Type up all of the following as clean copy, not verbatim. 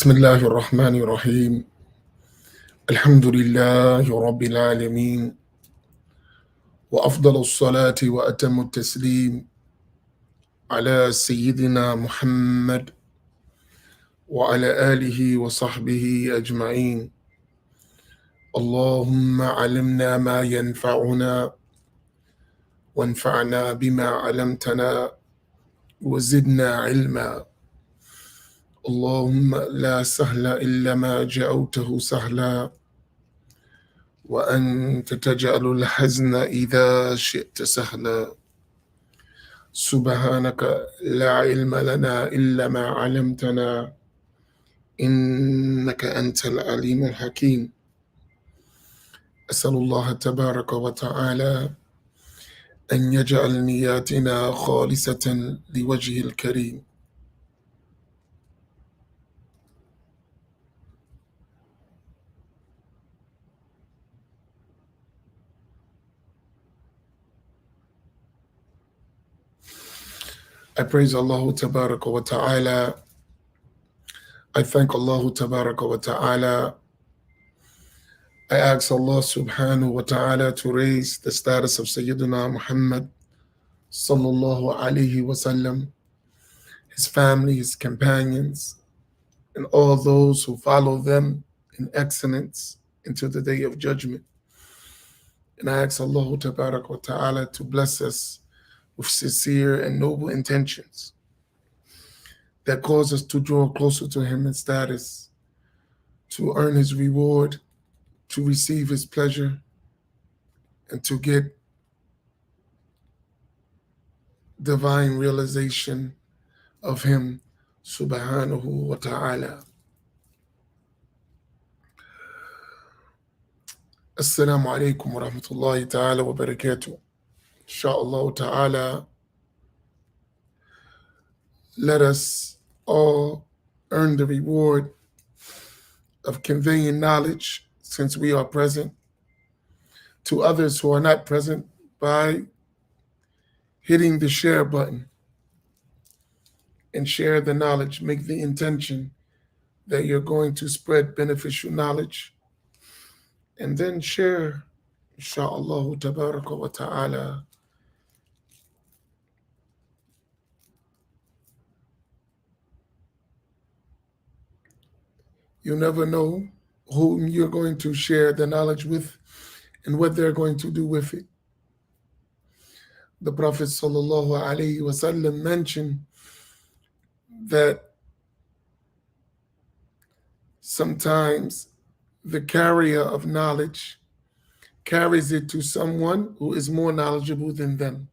بسم الله الرحمن الرحيم الحمد لله رب العالمين وأفضل الصلاة وأتم التسليم على سيدنا محمد وعلى آله وصحبه أجمعين. اللهم علمنا ما ينفعنا وانفعنا بما علمتنا وزدنا علما. اللهم لا سهل إلا ما جعلته سهلا وأنت تجعل الحزن إذا شئت سهلا. سبحانك لا علم لنا إلا ما علمتنا إنك أنت العليم الحكيم. أسأل الله تبارك وتعالى أن يجعل نياتنا خالصة لوجهه الكريم. I praise Allah Tabaraka wa Ta'ala. I thank Allah Tabaraka wa Ta'ala. I ask Allah Subhanahu wa Ta'ala to raise the status of Sayyidina Muhammad Sallallahu Alaihi Wasallam, his family, his companions, and all those who follow them in excellence into the day of judgment. And I ask Allah Tabaraka wa Ta'ala to bless us with sincere and noble intentions that cause us to draw closer to Him in status, to earn His reward, to receive His pleasure, and to get divine realization of Him Subhanahu wa Ta'ala. Assalamu alaikum wa rahmatullahi ta'ala wa barakatuh. Insha'Allah ta'ala, let us all earn the reward of conveying knowledge, since we are present, to others who are not present by hitting the share button and share the knowledge. Make the intention that you're going to spread beneficial knowledge and then share, insha'Allah tabaraka wa ta'ala. You never know whom you're going to share the knowledge with and what they're going to do with it. The Prophet sallallahu alaihi wasallam mentioned that sometimes the carrier of knowledge carries it to someone who is more knowledgeable than them.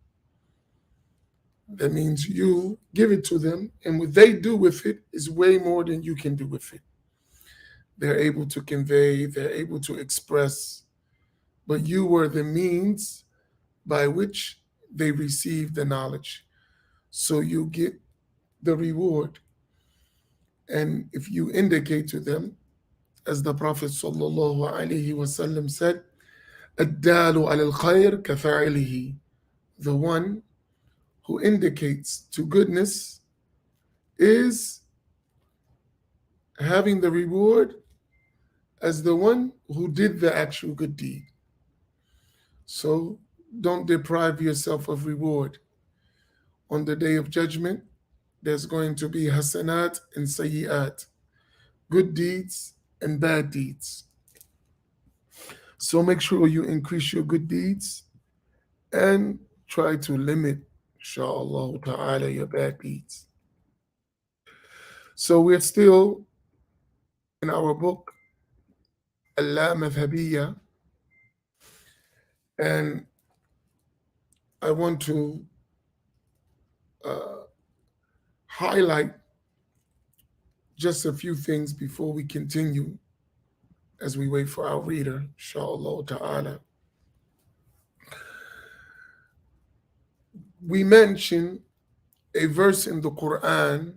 That means you give it to them, and what they do with it is way more than you can do with it. They're able to convey, they're able to express, but you were the means by which they receive the knowledge. So you get the reward. And if you indicate to them, as the Prophet sallallahu alaihi wasallam said, "Ad-dalu al-khayr kafa'ilihi," the one who indicates to goodness is having the reward as the one who did the actual good deed. So don't deprive yourself of reward. On the day of judgment, there's going to be hasanat and sayyi'at, good deeds and bad deeds. So make sure you increase your good deeds and try to limit, inshallah ta'ala, your bad deeds. So we're still in our book, Madhhabiyya, and I want to highlight just a few things before we continue as we wait for our reader, inshallah ta'ala. We mentioned a verse in the Quran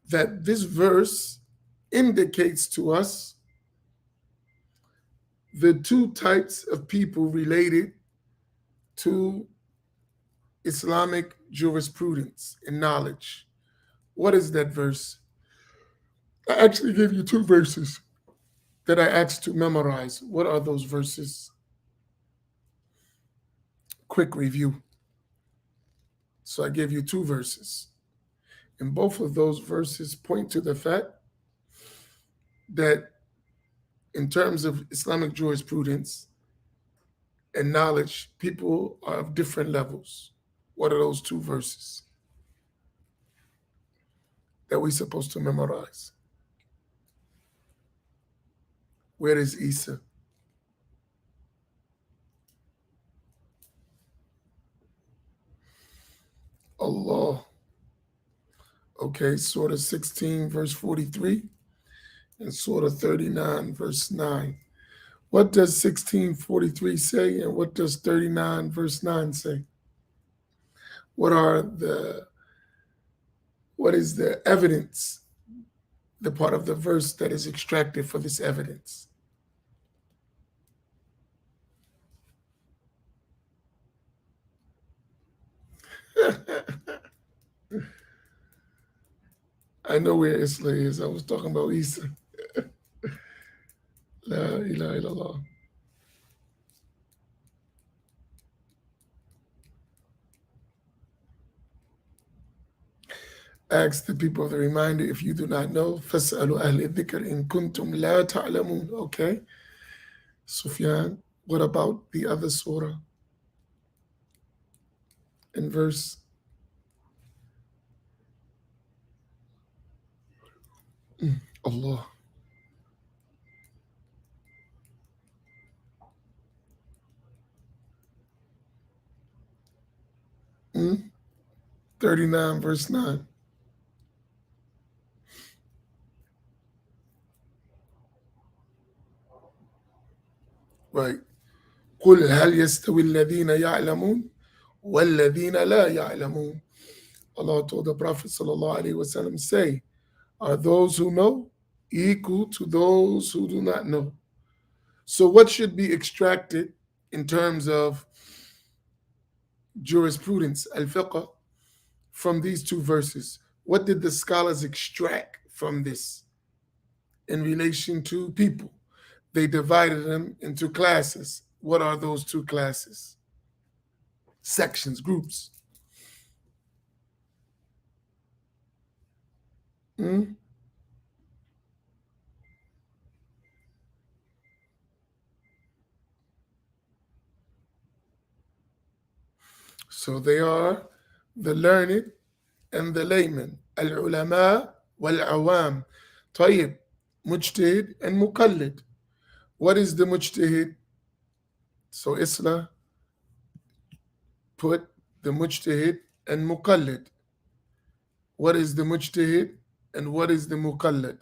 that this verse indicates to us the two types of people related to Islamic jurisprudence and knowledge. What is that verse? I actually gave you two verses that I asked to memorize. What are those verses? Quick review. So I gave you two verses. And both of those verses point to the fact that in terms of Islamic jurisprudence and knowledge, people are of different levels. What are those two verses that we're supposed to memorize? Where is Isa? Allah. Okay, Surah 16, verse 43, and Surah 39, verse 9. What does 1643 say, and what does 39, verse 9 say? What is the evidence, the part of the verse that is extracted for this evidence? I know where Isla is. I was talking about Isa. La ilaha illallah. Ask the people of the reminder, if you do not know, فَاسْأَلُوا أَهْلِ الذِّكْرِ إِن كُنتُمْ لَا تَعْلَمُونَ. Okay. Sufyan, what about the other surah? In verse Allah. 39, verse 9. Right. قُلْ هَلْ يَسْتَوِي الَّذِينَ يَعْلَمُونَ وَالَّذِينَ لَا يَعْلَمُونَ. Allah told the Prophet sallallahu alaihi wasallam, say, are those who know equal to those who do not know? So what should be extracted in terms of jurisprudence, al-fiqh, from these two verses? What did the scholars extract from this in relation to people? They divided them into classes. What are those two classes? Sections, groups. Hmm? So they are the learned and the layman, al-ulama wal-awam. طيب, mujtahid and muqallid. What is the mujtahid? So Isla put the mujtahid and muqallid. What is the mujtahid and what is the muqallid?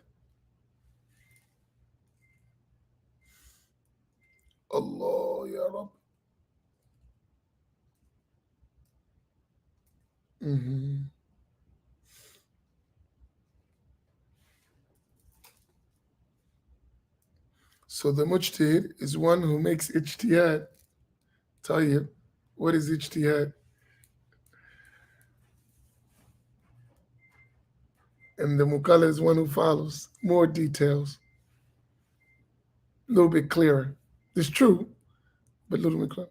Allah ya Rab. Mhm. So the mujtahid is one who makes ijtihad. Tayyib, what is ijtihad? And the muqallid is one who follows. More details. A little bit clearer. It's true, but a little bit clearer.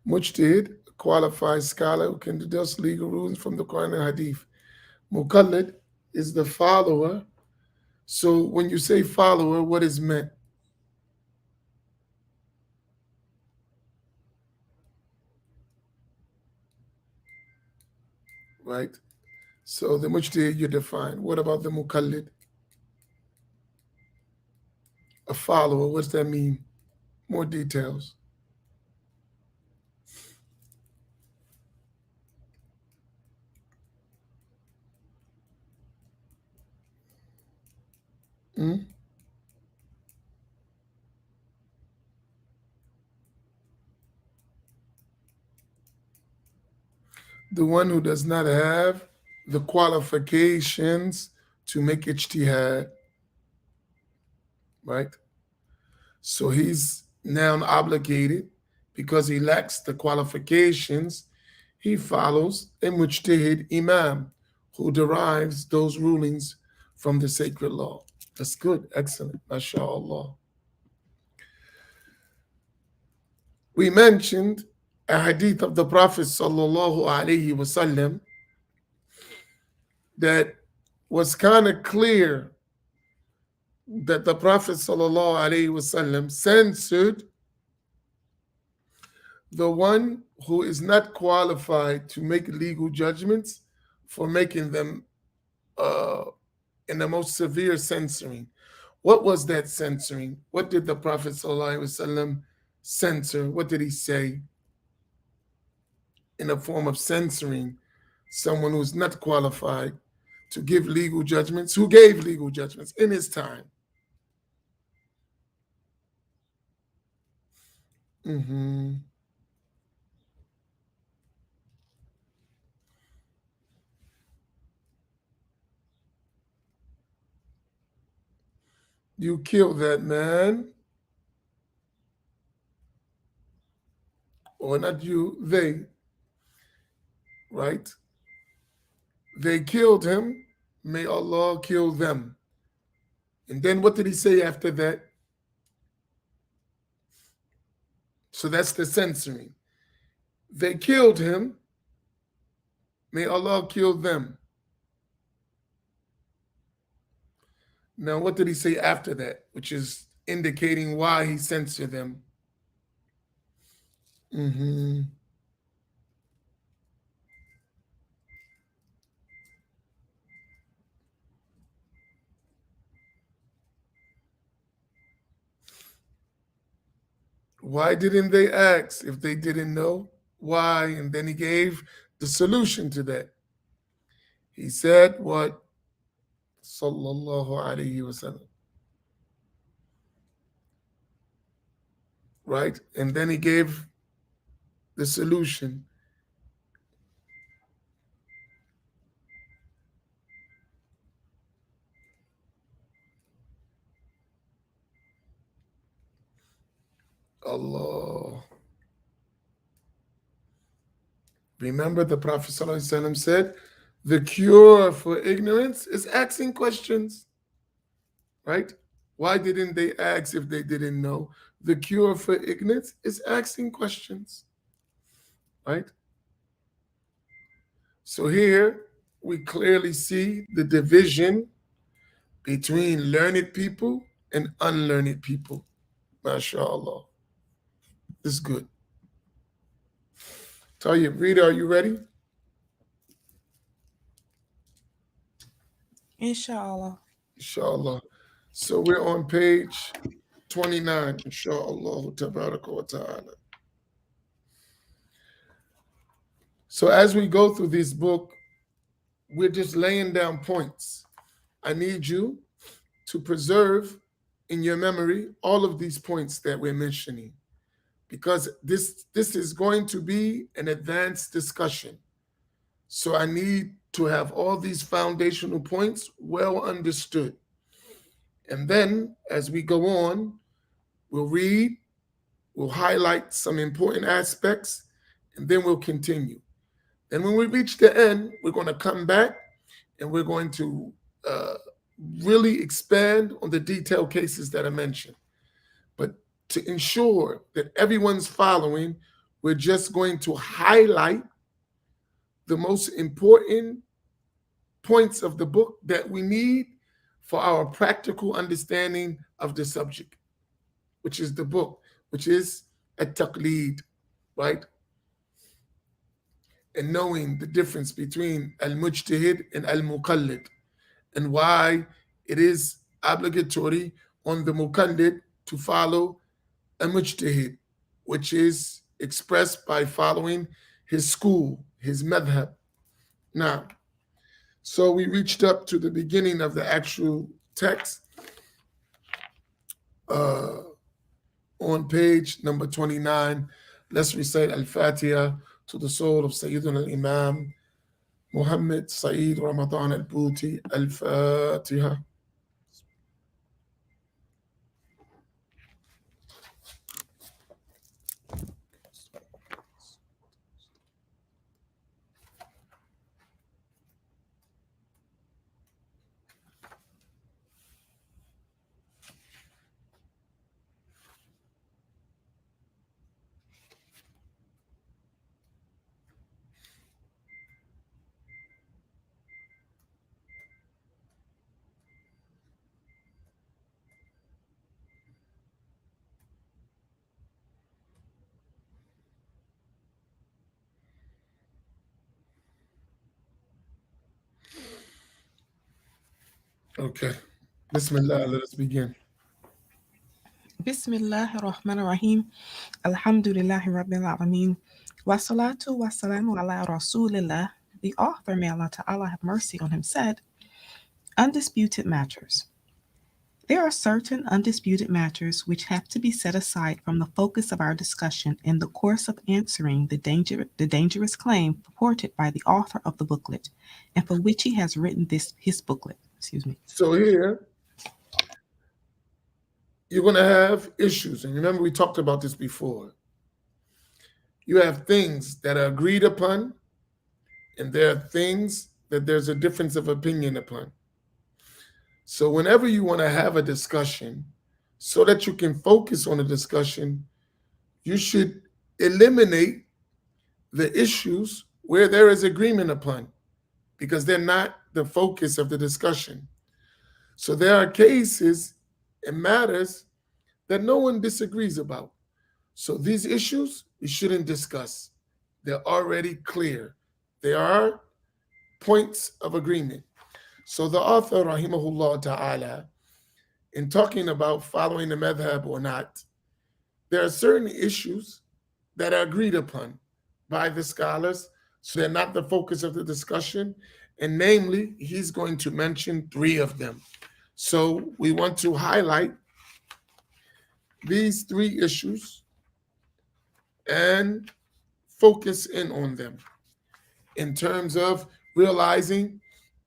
Mujtahid, a qualified scholar who can deduce legal rules from the Quran and Hadith. Muqallid is the follower. So when you say follower, what is meant? Right? So the mujtahid you define. What about the muqallid? A follower, what's that mean? More details. Hmm? The one who does not have the qualifications to make ijtihad, right? So he's now obligated because he lacks the qualifications. He follows a mujtahid imam who derives those rulings from the sacred law. That's good, excellent, mashallah. We mentioned a hadith of the Prophet sallallahu alaihi wasallam that was kind of clear that the Prophet sallallahu alaihi wasallam censored the one who is not qualified to make legal judgments for making them in the most severe censoring. What was that censoring? What did the Prophet ﷺ censor? What did he say in the form of censoring someone who is not qualified to give legal judgments, who gave legal judgments in his time? You killed that man. Or not you, they, right? They killed him. May Allah kill them. And then what did he say after that? So that's the censoring. They killed him. May Allah kill them. Now, what did he say after that? Which is indicating why he censored them. Why didn't they ask if they didn't know? Why? And then he gave the solution to that. He said what? Sallallahu alayhi wasallam. Right? And then he gave the solution. Allah. Remember, the Prophet ﷺ said, the cure for ignorance is asking questions. Right? Why didn't they ask if they didn't know? The cure for ignorance is asking questions. Right? So here we clearly see the division between learned people and unlearned people. MashaAllah. This is good. Tayyib, Rita, are you ready? Inshallah. Inshallah. So we're on page 29, inshallah, tabaraka wa ta'ala. So as we go through this book, we're just laying down points. I need you to preserve in your memory all of these points that we're mentioning, because this is going to be an advanced discussion. So I need to have all these foundational points well understood. And then as we go on, we'll read, we'll highlight some important aspects, and then we'll continue. And when we reach the end, we're going to come back and we're going to really expand on the detailed cases that I mentioned. But to ensure that everyone's following, we're just going to highlight the most important points of the book that we need for our practical understanding of the subject, which is the book, which is at-taqleed, right? And knowing the difference between al-mujtahid and al-muqallid, and why it is obligatory on the muqallid to follow a mujtahid, which is expressed by following his school, his madhhab. Now, so we reached up to the beginning of the actual text on page number 29. Let's recite Al-Fatiha to the soul of Sayyidina al-Imam Muhammad Saeed Ramadan al-Bhuti. Al-Fatiha. Okay. Bismillah, let us begin. Bismillah ar-Rahman ar-Rahim. Alhamdulillahi Rabbil Alameen. Wassalatu wassalamu ala Rasulillah. The author, may Allah Ta'ala have mercy on him, said, Undisputed matters. There are certain undisputed matters which have to be set aside from the focus of our discussion in the course of answering the dangerous claim purported by the author of the booklet, and for which he has written his booklet. Excuse me. So here you're going to have issues. And remember, we talked about this before. You have things that are agreed upon, and there are things that there's a difference of opinion upon. So whenever you want to have a discussion, so that you can focus on the discussion, you should eliminate the issues where there is agreement upon, because they're not the focus of the discussion. So there are cases and matters that no one disagrees about. So these issues we shouldn't discuss. They're already clear. They are points of agreement. So the author, rahimahullah ta'ala, in talking about following the madhab or not, there are certain issues that are agreed upon by the scholars. So they're not the focus of the discussion. And namely, he's going to mention three of them. So we want to highlight these three issues and focus in on them in terms of realizing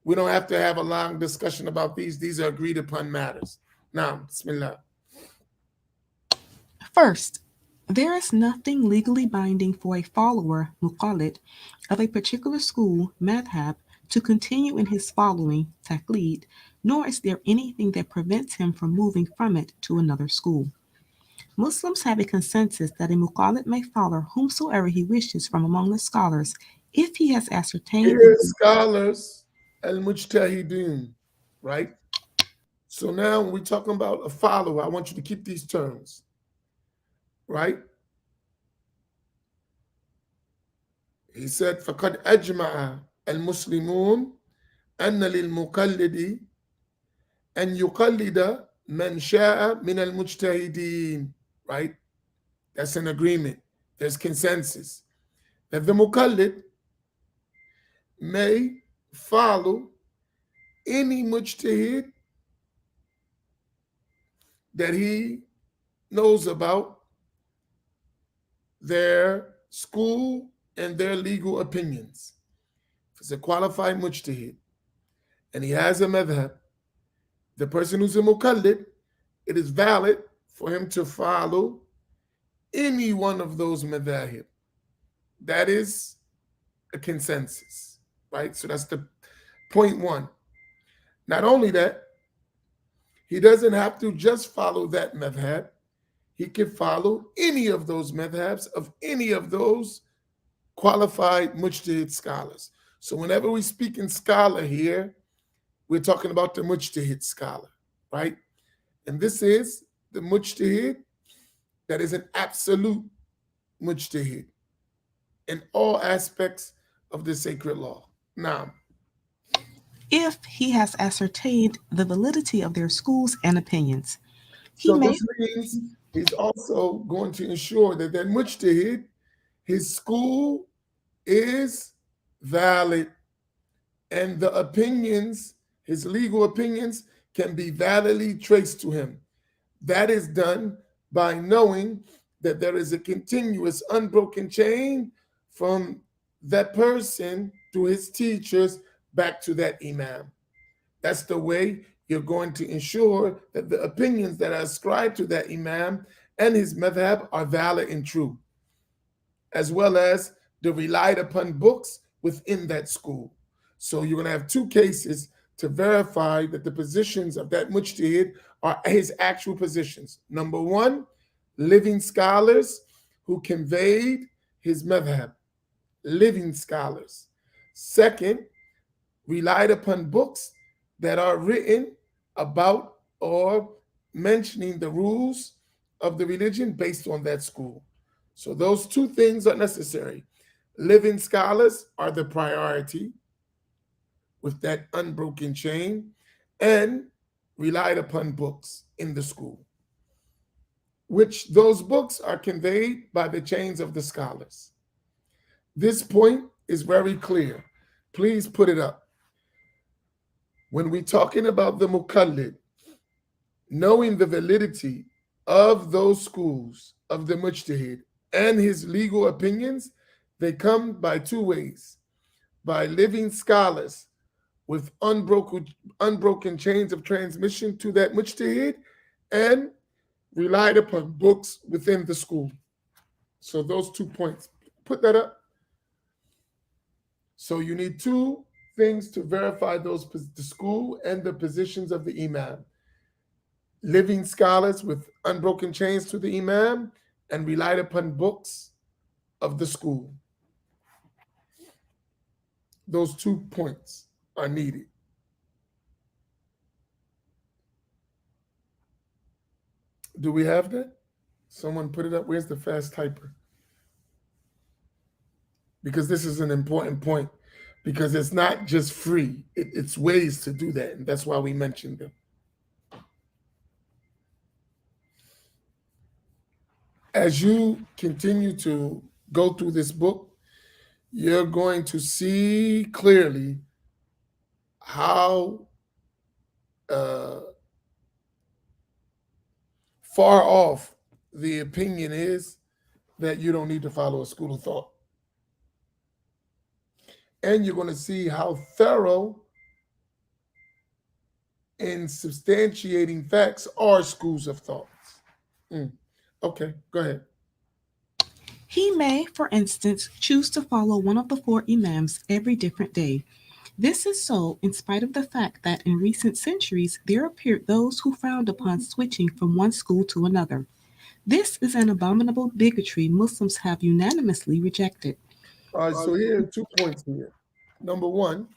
we don't have to have a long discussion about these. These are agreed upon matters. Now, Bismillah. First, there is nothing legally binding for a follower, muqallid, of a particular school, madhab, to continue in his following, taqlid, nor is there anything that prevents him from moving from it to another school. Muslims have a consensus that a muqallid may follow whomsoever he wishes from among the scholars if he has ascertained Here, the scholars, al-mujtahideen, right? So now when we're talking about a follower, I want you to keep these terms, right? He said, فَقَدْ أَجْمَعَ الْمُسْلِمُونَ أَنَّ لِلْمُقَلِّدِ أَنْ يُقَلِّدَ مَنْ شَاءَ مِنَ الْمُجْتَهِدِينَ, right? That's an agreement. There's consensus that the muqallid may follow any mujtahid that he knows about their school and their legal opinions. If it's a qualified mujtahid and he has a madhab, the person who's a muqallid, it is valid for him to follow any one of those madhahib. That is a consensus, right? So that's the point one. Not only that, he doesn't have to just follow that madhab. He can follow any of those madhabs of any of those qualified mujtahid scholars. So whenever we speak in scholar here, we're talking about the mujtahid scholar, right? And this is the mujtahid that is an absolute mujtahid in all aspects of the sacred law. Now, if he has ascertained the validity of their schools and opinions. He so may this means he's also going to ensure that that mujtahid, his school is valid, and the opinions, his legal opinions, can be validly traced to him. That is done by knowing that there is a continuous, unbroken chain from that person to his teachers back to that imam. That's the way you're going to ensure that the opinions that are ascribed to that imam and his madhab are valid and true, as well as the relied upon books within that school. So you're going to have two cases to verify that the positions of that mujtahid are his actual positions. Number one, living scholars who conveyed his madhab, living scholars. Second, relied upon books that are written about or mentioning the rules of the religion based on that school. So those two things are necessary. Living scholars are the priority with that unbroken chain, and relied upon books in the school, which those books are conveyed by the chains of the scholars. This point is very clear. Please put it up. When we're talking about the muqallid, knowing the validity of those schools of the mujtahid and his legal opinions, they come by two ways: by living scholars with unbroken chains of transmission to that mujtahid, and relied upon books within the school. So those 2 points, put that up. So you need two things to verify the school and the positions of the imam: living scholars with unbroken chains to the imam, and relied upon books of the school. Those 2 points are needed. Do we have that? Someone put it up. Where's the fast typer? Because this is an important point, because it's not just free. It's ways to do that, and that's why we mentioned them. As you continue to go through this book, you're going to see clearly how far off the opinion is that you don't need to follow a school of thought. And you're going to see how thorough in substantiating facts are schools of thoughts. Okay, go ahead. He may, for instance, choose to follow one of the four imams every different day. This is so in spite of the fact that in recent centuries there appeared those who frowned upon switching from one school to another. This is an abominable bigotry Muslims have unanimously rejected. All right, so here are 2 points here. Number one,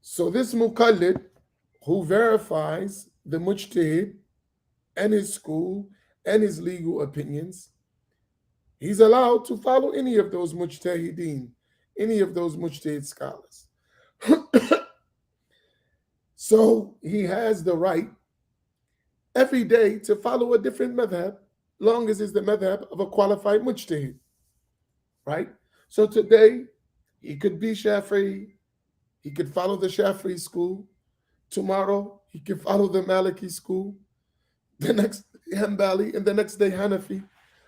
so this muqallid who verifies the mujtahid and his school and his legal opinions, he's allowed to follow any of those mujtahideen, any of those mujtahid scholars. So he has the right every day to follow a different madhab, long as it's the madhab of a qualified mujtahid, right? So today, he could be Shafi'i, he could follow the Shafi'i school. Tomorrow, he could follow the Maliki school. The next Hanbali, and the next day Hanafi.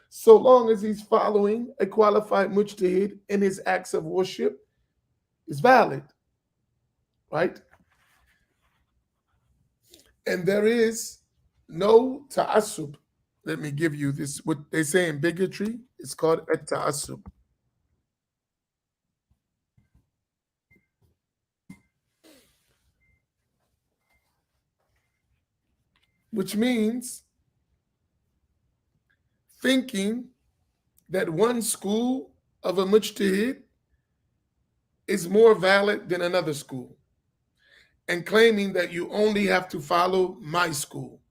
So long as he's following a qualified mujtahid in his acts of worship, is valid, right? And there is no ta'assub. Let me give you this. What they say in bigotry is called a ta'assub. Which means thinking that one school of a mujtahid is more valid than another school, and claiming that you only have to follow my school.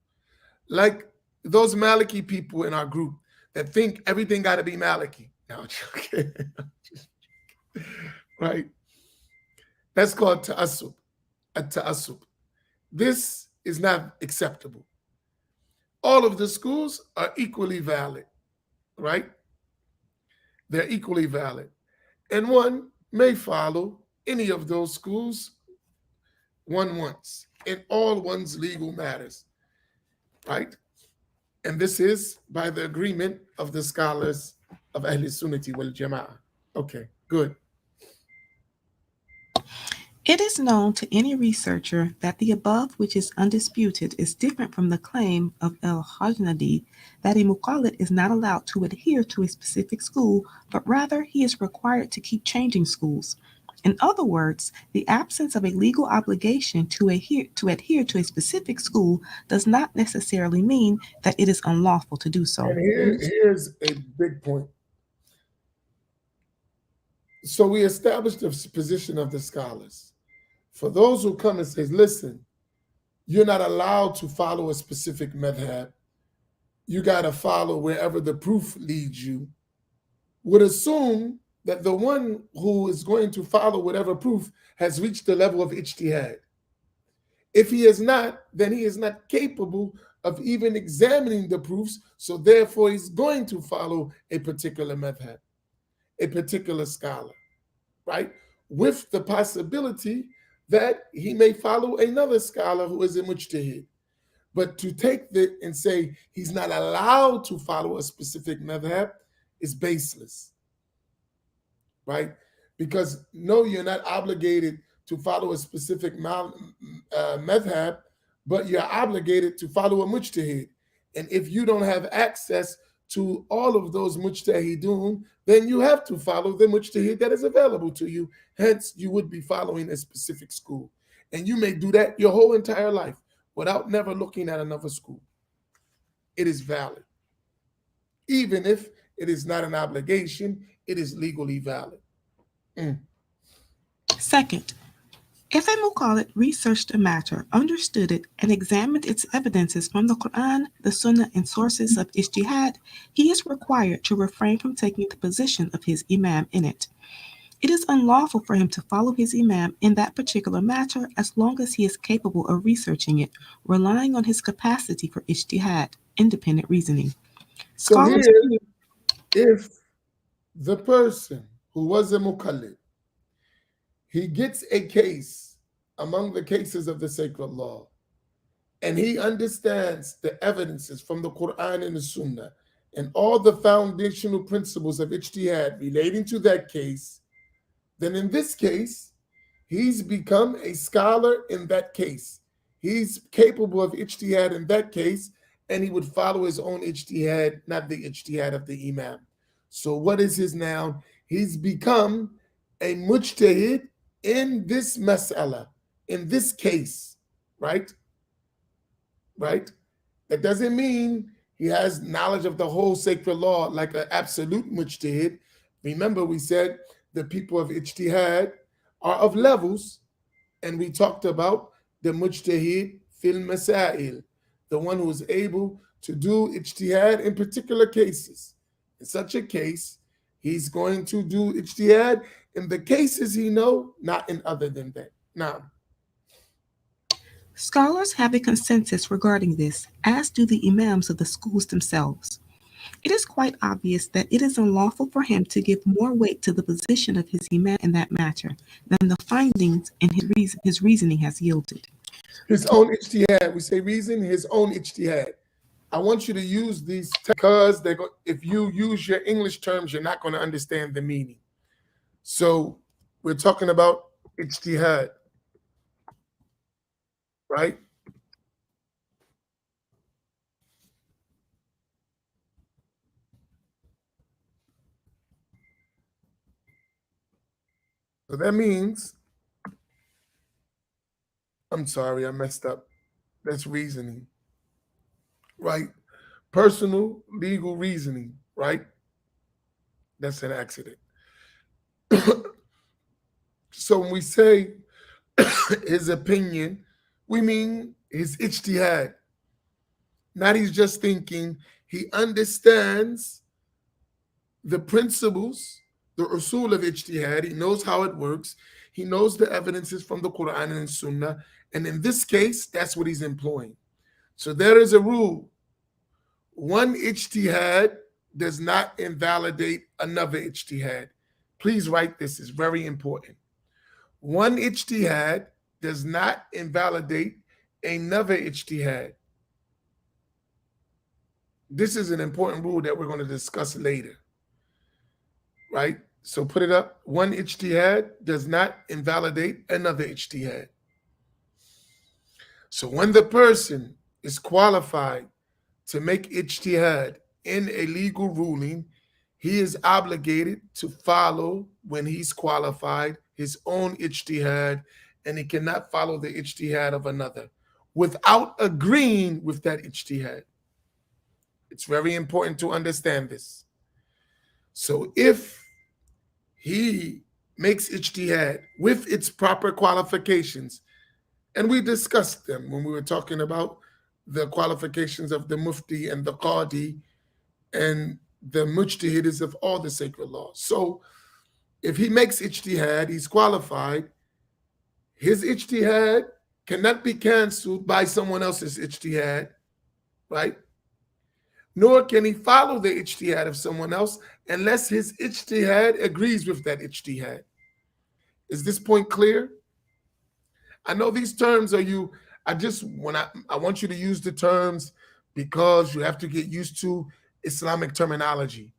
Like those Maliki people in our group that think everything got to be Maliki. No, okay. Right? That's called ta'assub. A ta'assub. This is not acceptable. All of the schools are equally valid, right? They're equally valid. And one may follow any of those schools one wants in all one's legal matters, right? And this is by the agreement of the scholars of Ahl Sunnati wal Jama'ah. Okay, good. It is known to any researcher that the above, which is undisputed, is different from the claim of El-Hajnadi that a muqallid is not allowed to adhere to a specific school, but rather he is required to keep changing schools. In other words, the absence of a legal obligation to adhere to a specific school does not necessarily mean that it is unlawful to do so. And here's a big point. So we established the position of the scholars. For those who come and say, listen, you're not allowed to follow a specific madhab, you got to follow wherever the proof leads you, would assume that the one who is going to follow whatever proof has reached the level of ijtihad. If he is not, then he is not capable of even examining the proofs, so therefore he's going to follow a particular madhab, a particular scholar, right? With the possibility that he may follow another scholar who is a mujtahid. But to take that and say he's not allowed to follow a specific madhab is baseless, right? Because no, you're not obligated to follow a specific madhab, but you're obligated to follow a mujtahid. And if you don't have access to all of those mujtahidun, then you have to follow the mujtahid that is available to you. Hence, you would be following a specific school. And you may do that your whole entire life without never looking at another school. It is valid. Even if it is not an obligation, it is legally valid. Second, if a muqallid researched a matter, understood it, and examined its evidences from the Quran, the Sunnah, and sources of ijtihad, he is required to refrain from taking the position of his Imam in it. It is unlawful for him to follow his Imam in that particular matter as long as he is capable of researching it, relying on his capacity for ijtihad, independent reasoning. So Scholars, here, if the person who was a muqallid, he gets a case among the cases of the sacred law, and he understands the evidences from the Quran and the Sunnah and all the foundational principles of ijtihad relating to that case, then in this case, he's become a scholar in that case. He's capable of ijtihad in that case, and he would follow his own ijtihad, not the ijtihad of the Imam. So what is his noun? He's become a mujtahid in this mas'ala, in this case, right? Right? That doesn't mean he has knowledge of the whole sacred law like an absolute mujtahid. Remember, we said the people of ijtihad are of levels, and we talked about the mujtahid fil masail, the one who is able to do ijtihad in particular cases. In such a case, he's going to do ijtihad in the cases he know, not in other than that. Now, scholars have a consensus regarding this, as do the Imams of the schools themselves. It is quite obvious that it is unlawful for him to give more weight to the position of his Imam in that matter than the findings and his reasoning has yielded. his own ijtihad, we say reason, his own ijtihad. I want you to use these because if you use your English terms, you're not going to understand the meaning. So we're talking about ijtihad, right? So that means, I'm sorry, I messed up. That's reasoning, right? Personal legal reasoning, right? That's an accident. So when we say his opinion, we mean his ijtihad. Not he's just thinking, he understands the principles, the usul of ijtihad. He knows how it works. He knows the evidences from the Quran and Sunnah. And in this case, that's what he's employing. So there is a rule. One ijtihad does not invalidate another ijtihad. Please write this, it's very important. One ijtihad does not invalidate another ijtihad. This is an important rule that we're going to discuss later, right? So put it up. One ijtihad does not invalidate another ijtihad. So when the person is qualified to make ijtihad in a legal ruling, he is obligated to follow, when he's qualified, his own ijtihad, and he cannot follow the ijtihad of another without agreeing with that ijtihad. It's very important to understand this. So if he makes ijtihad with its proper qualifications, and we discussed them when we were talking about the qualifications of the mufti and the qadi and the mujtahidis of all the sacred laws. So If he makes ijtihad, he's qualified. His ijtihad cannot be canceled by someone else's ijtihad, right? Nor can he follow the ijtihad of someone else unless his ijtihad agrees with that ijtihad. Is this point clear? I know these terms I want you to use the terms because you have to get used to Islamic terminology,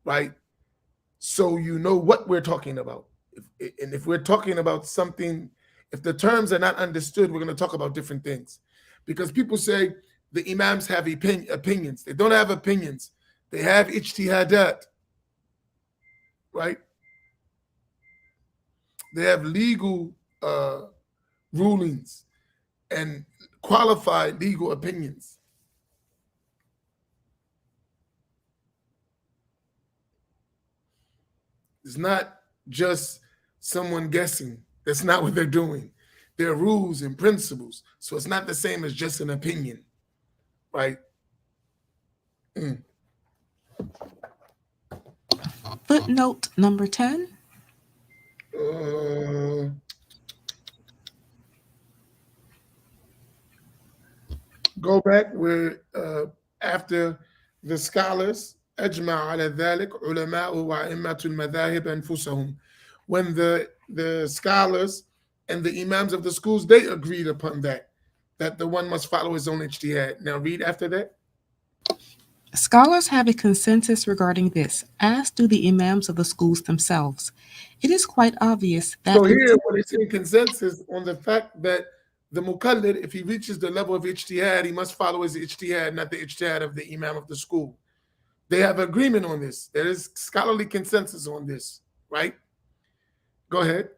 right? So you know what we're talking about. If we're talking about something, if the terms are not understood, we're going to talk about different things. Because people say the imams have opinions. They don't have opinions. They have ijtihadat, right? They have legal rulings and qualified legal opinions. It's not just someone guessing. That's not what they're doing. There are rules and principles. So it's not the same as just an opinion, right? Footnote number 10. Go back where after the scholars أجمع على ذلك علماء وأئمة المذاهب أنفسهم. When the scholars and the imams of the schools, they agreed upon that the one must follow his own ijtihad. Now read after that. Scholars have a consensus regarding this, as do the imams of the schools themselves. It is quite obvious that So here, what is in consensus on the fact that the muqallid, if he reaches the level of ijtihad, he must follow his ijtihad, not the ijtihad of the imam of the school. They have agreement on this. There is scholarly consensus on this, right? Go ahead.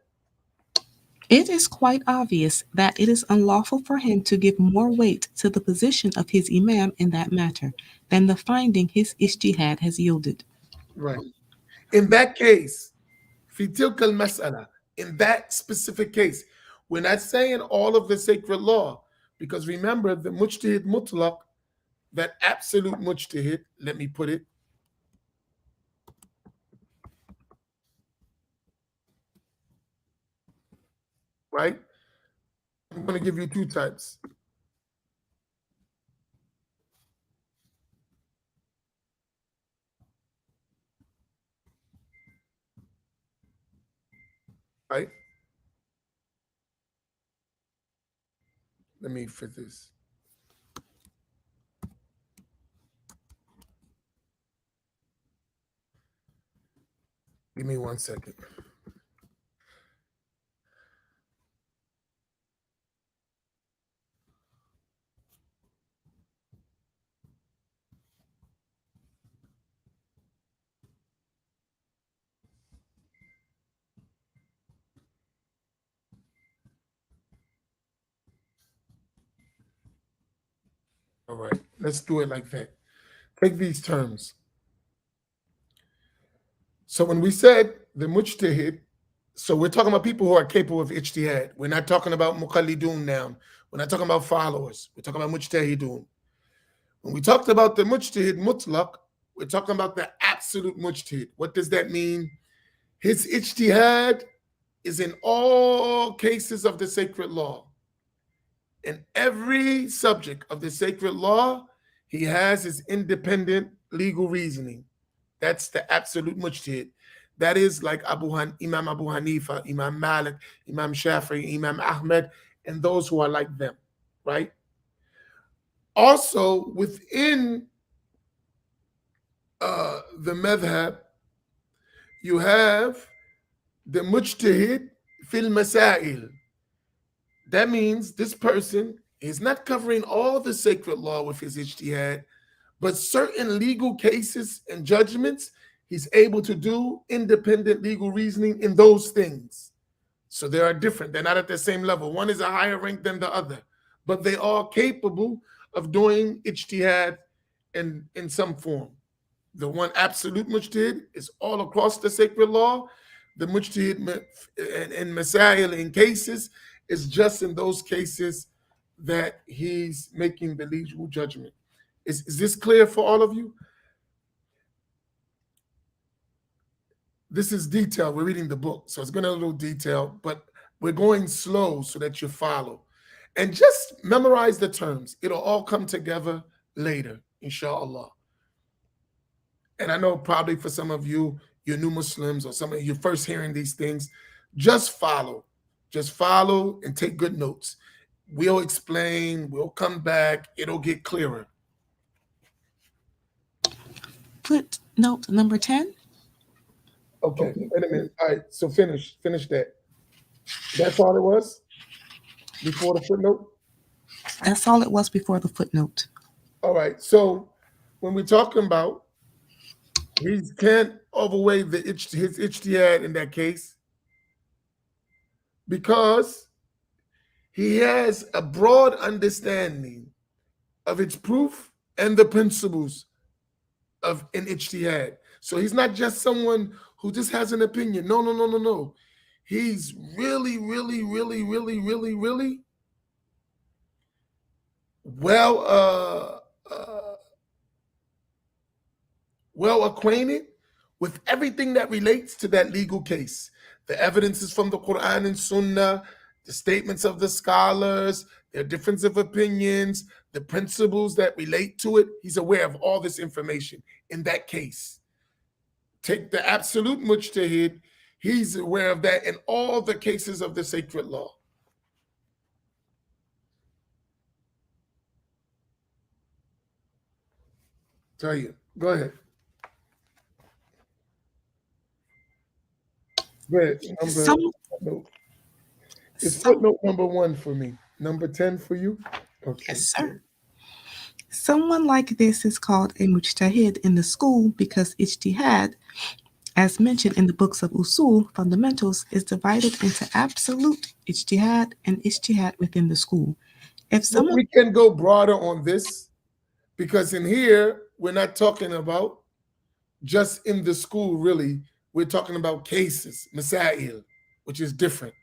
it is quite obvious that it is unlawful for him to give more weight to the position of his imam in that matter than the finding his ijtihad has yielded. Right. In that case, في تلك المسألة, in that specific case, we're not saying all of the sacred law, because remember the mujtahid mutlaq, that absolute mujtahid, let me put it, right? I'm going to give you two types. Right? Let me fit this. Give me 1 second. All right, let's do it like that. Take these terms. So when we said the mujtahid, so we're talking about people who are capable of ijtihad. We're not talking about muqallidun now. We're not talking about followers. We're talking about mujtahidun. When we talked about the mujtahid mutlaq, we're talking about the absolute mujtahid. What does that mean? His ijtihad is in all cases of the sacred law. In every subject of the sacred law, he has his independent legal reasoning. That's the absolute mujtahid. That is like Imam Abu Hanifa, Imam Malik, Imam Shafi'i, Imam Ahmed, and those who are like them, right? Also, within the madhab, you have the mujtahid fil masail. That means this person is not covering all the sacred law with his ijtihad, but certain legal cases and judgments, he's able to do independent legal reasoning in those things. So they are different. They're not at the same level. One is a higher rank than the other, but they are capable of doing ijtihad in some form. The one absolute mujtahid is all across the sacred law. The mujtahid in masail, in cases, is just in those cases that he's making the legal judgment. Is this clear for all of you? This is detailed. We're reading the book, so it's going to be a little detailed, but we're going slow so that you follow. And just memorize the terms. It'll all come together later, inshallah. And I know probably for some of you, you're new Muslims or some of you first hearing these things, just follow. Just follow and take good notes. We'll explain, we'll come back, it'll get clearer. Footnote number 10. Okay, wait a minute. All right, so finish that. That's all it was before the footnote? That's all it was before the footnote. All right, so when we're talking about he can't overweigh his ijtihad in that case because he has a broad understanding of its proof and the principles of an ijtihad. So he's not just someone who just has an opinion. No. He's really well acquainted with everything that relates to that legal case. The evidences from the Quran and Sunnah, the statements of the scholars, their difference of opinions, the principles that relate to it. He's aware of all this information in that case. Take the absolute mujtahid, he's aware of that in all the cases of the sacred law. Tell you. Go ahead. Go ahead. It's footnote number 1 for me. Number 10 for you? Okay. Yes, sir. Someone like this is called a mujtahid in the school because ijtihad, as mentioned in the books of usul, fundamentals, is divided into absolute ijtihad and ijtihad within the school. If someone We can go broader on this because in here, we're not talking about just in the school, really. We're talking about cases, masail, which is different.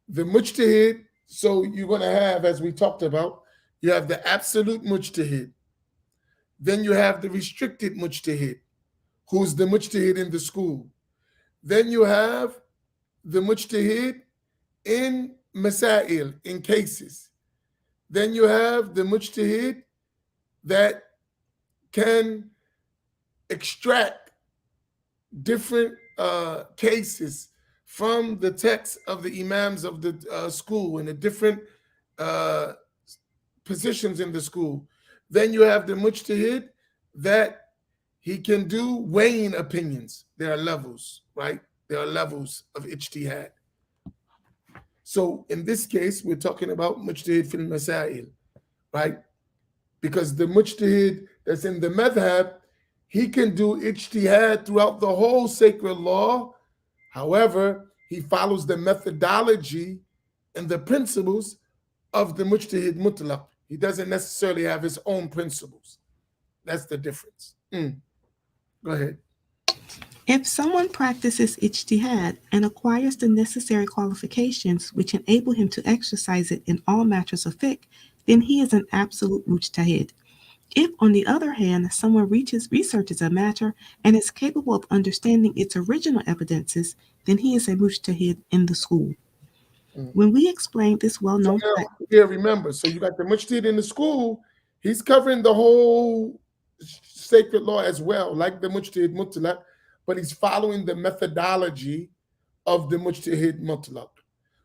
The mujtahid, so you're going to have, as we talked about, you have the absolute mujtahid. Then you have the restricted mujtahid, who's the mujtahid in the school. Then you have the mujtahid in masail, in cases. Then you have the mujtahid that can extract different cases from the text of the imams of the school and the different positions in the school. Then you have the mujtahid that he can do weighing opinions. There are levels, right? There are levels of ijtihad. So in this case, we're talking about mujtahid fil masail, right? Because the mujtahid that's in the madhab, he can do ijtihad throughout the whole sacred law. However, he follows the methodology and the principles of the mujtahid mutlaq. He doesn't necessarily have his own principles. That's the difference. Go ahead. If someone practices ijtihad and acquires the necessary qualifications which enable him to exercise it in all matters of fiqh, then he is an absolute mujtahid. If, on the other hand, someone researches a matter and is capable of understanding its original evidences, then he is a mujtahid in the school. When we explained this well-known fact, remember, so you got the mujtahid in the school, he's covering the whole sacred law as well, like the mujtahid mutlaq, but he's following the methodology of the mujtahid mutlaq.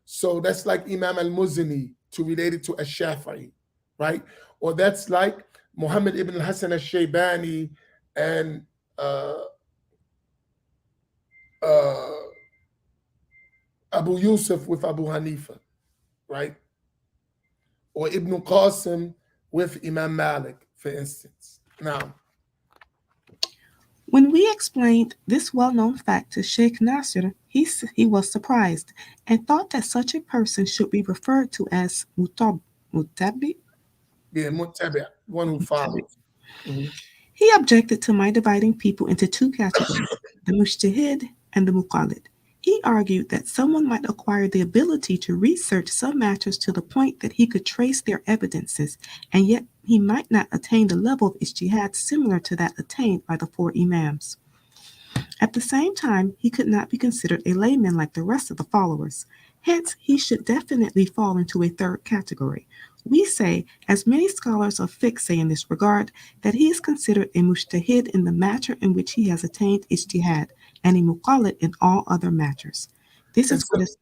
So that's like Imam al-Muzani, to relate it to ash-Shafi'i, right? Or that's like Muhammad ibn Hassan al-Shaybani and Abu Yusuf with Abu Hanifa, right? Or Ibn Qasim with Imam Malik, for instance. Now, when we explained this well-known fact to Sheikh Nasir, he was surprised and thought that such a person should be referred to as mutabi. Yeah, muttabi', one who follows. He objected to my dividing people into two categories, the mujtahid and the muqallid. He argued that someone might acquire the ability to research some matters to the point that he could trace their evidences, and yet he might not attain the level of ijtihad similar to that attained by the four imams. At the same time, he could not be considered a layman like the rest of the followers. Hence, he should definitely fall into a third category. We say, as many scholars of fiqh say in this regard, that he is considered a mujtahid in the matter in which he has attained ijtihad, and a muqallid in all other matters. This And is so, what is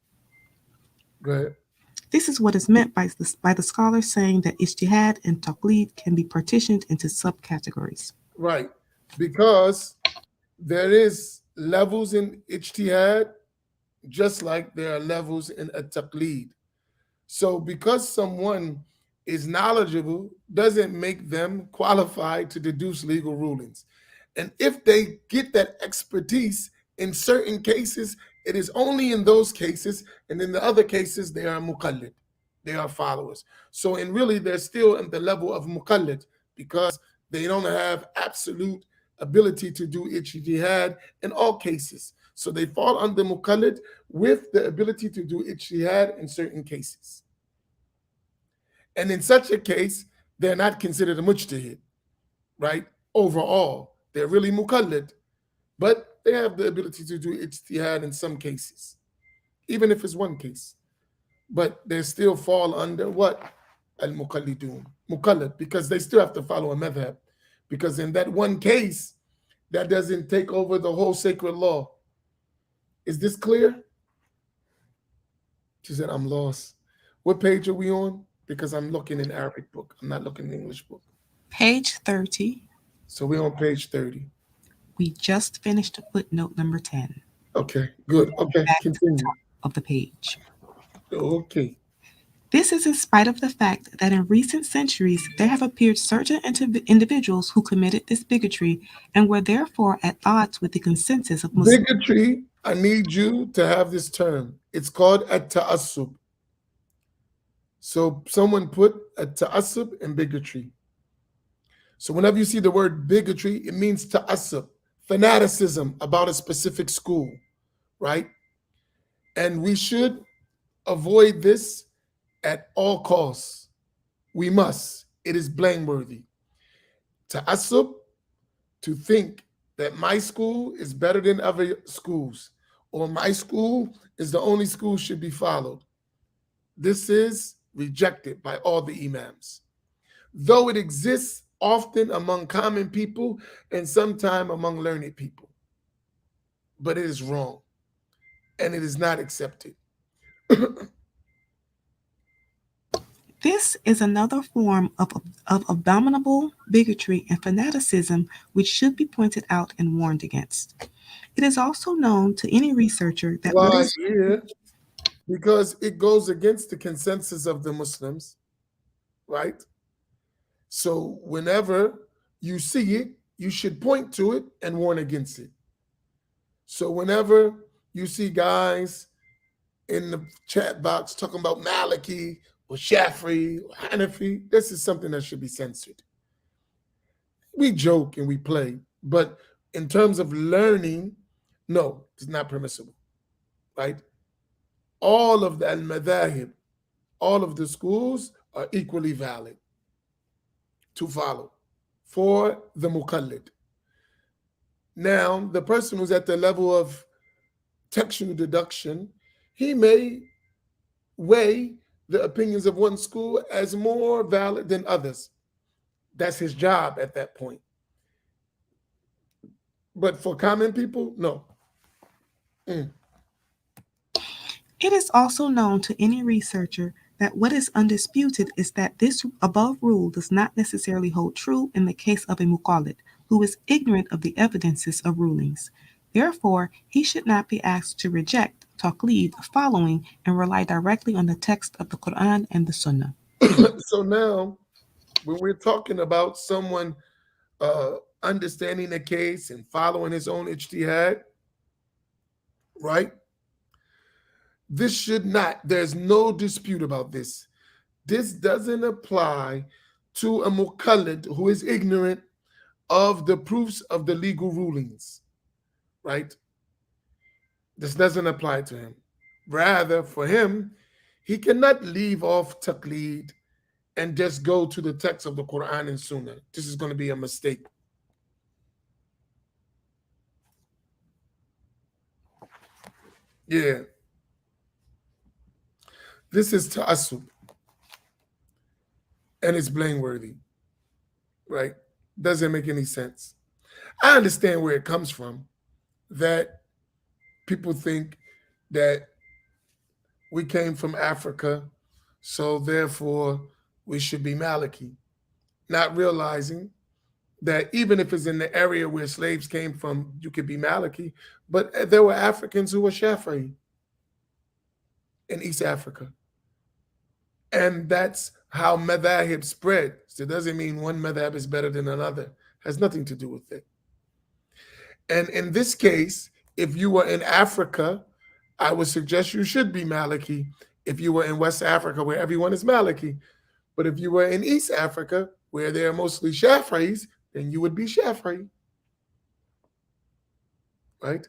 go ahead. this is what is meant by the scholars saying that ijtihad and taqlid can be partitioned into subcategories. Right. Because there is levels in ijtihad, just like there are levels in a taqlid. So because someone is knowledgeable doesn't make them qualified to deduce legal rulings. And if they get that expertise in certain cases, it is only in those cases, and in the other cases, they are muqallid. They are followers. So, and really, they're still at the level of muqallid because they don't have absolute ability to do ijtihad in all cases. So they fall under muqallid with the ability to do ijtihad in certain cases. And in such a case, they're not considered a mujtahid, right? Overall, they're really muqallid, but they have the ability to do ijtihad in some cases, even if it's one case. But they still fall under what? Al-muqallidun, muqallid, because they still have to follow a madhab. Because in that one case, that doesn't take over the whole sacred law. Is this clear? She said, I'm lost. What page are we on? Because I'm looking in Arabic book. I'm not looking in English book. Page 30, So we're on page 30. we just finished footnote number 10. Okay, good. Okay, Back to the continue. top of the page. Okay. This is in spite of the fact that in recent centuries there have appeared certain individuals who committed this bigotry and were therefore at odds with the consensus of Muslims. Bigotry, I need you to have this term. It's called at-ta'assub. So someone put at-ta'assub and bigotry. So whenever you see the word bigotry, it means ta'assub, fanaticism about a specific school, right? And we should avoid this at all costs. We must. It is blameworthy. Ta'assub, to think that my school is better than other schools, or my school is the only school should be followed. This is rejected by all the imams. Though it exists often among common people and sometimes among learned people. But it is wrong and it is not accepted. This is another form of abominable bigotry and fanaticism which should be pointed out and warned against. It is also known to any researcher that what Why? is Yeah, because it goes against the consensus of the Muslims, right? So whenever you see it, you should point to it and warn against it. So whenever you see guys in the chat box talking about Maliki or Shafi'i or Hanafi, this is something that should be censored. We joke and we play, but in terms of learning, no, it's not permissible, right? All of the al-madhahib, all of the schools are equally valid to follow for the muqallid. Now, the person who's at the level of textual deduction, he may weigh the opinions of one school as more valid than others. That's his job at that point. But for common people, no. It is also known to any researcher that what is undisputed is that this above rule does not necessarily hold true in the case of a muqallid who is ignorant of the evidences of rulings. Therefore, he should not be asked to reject taqlid following and rely directly on the text of the Quran and the Sunnah. So now, when we're talking about someone understanding the case and following his own ijtihad, right? This should not, there's no dispute about this. This doesn't apply to a muqallid who is ignorant of the proofs of the legal rulings, right? This doesn't apply to him. Rather, for him, he cannot leave off taqlid and just go to the text of the Quran and Sunnah. This is going to be a mistake. Yeah, this is ta'assub, and it's blameworthy, right? Doesn't make any sense. I understand where it comes from, that people think that we came from Africa, so therefore we should be Maliki, not realizing that even if it's in the area where slaves came from, you could be Maliki, but there were Africans who were Shafi'i in East Africa. And that's how madhahib spread. So it doesn't mean one madhab is better than another. Has nothing to do with it. And in this case, if you were in Africa, I would suggest you should be Maliki. If you were in West Africa, where everyone is Maliki. But if you were in East Africa, where they're mostly Shafi'is, then you would be Shafi'i. Right?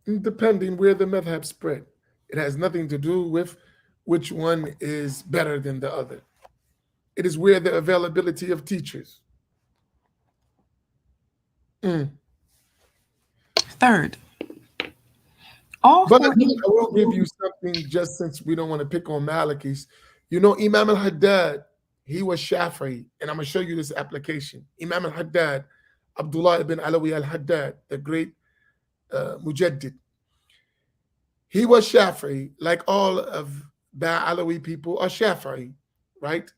Depending where the madhab spread. It has nothing to do with which one is better than the other. It is where the availability of teachers. Third, all But four. I will give you something, just since we don't want to pick on Malikis. You know, Imam al-Haddad, he was Shafi'i, and I'm going to show you this application. Imam al-Haddad, Abdullah ibn Alawi al-Haddad, the great Mujaddid, he was Shafi'i, like all of the Alawi people are Shafi'i, right?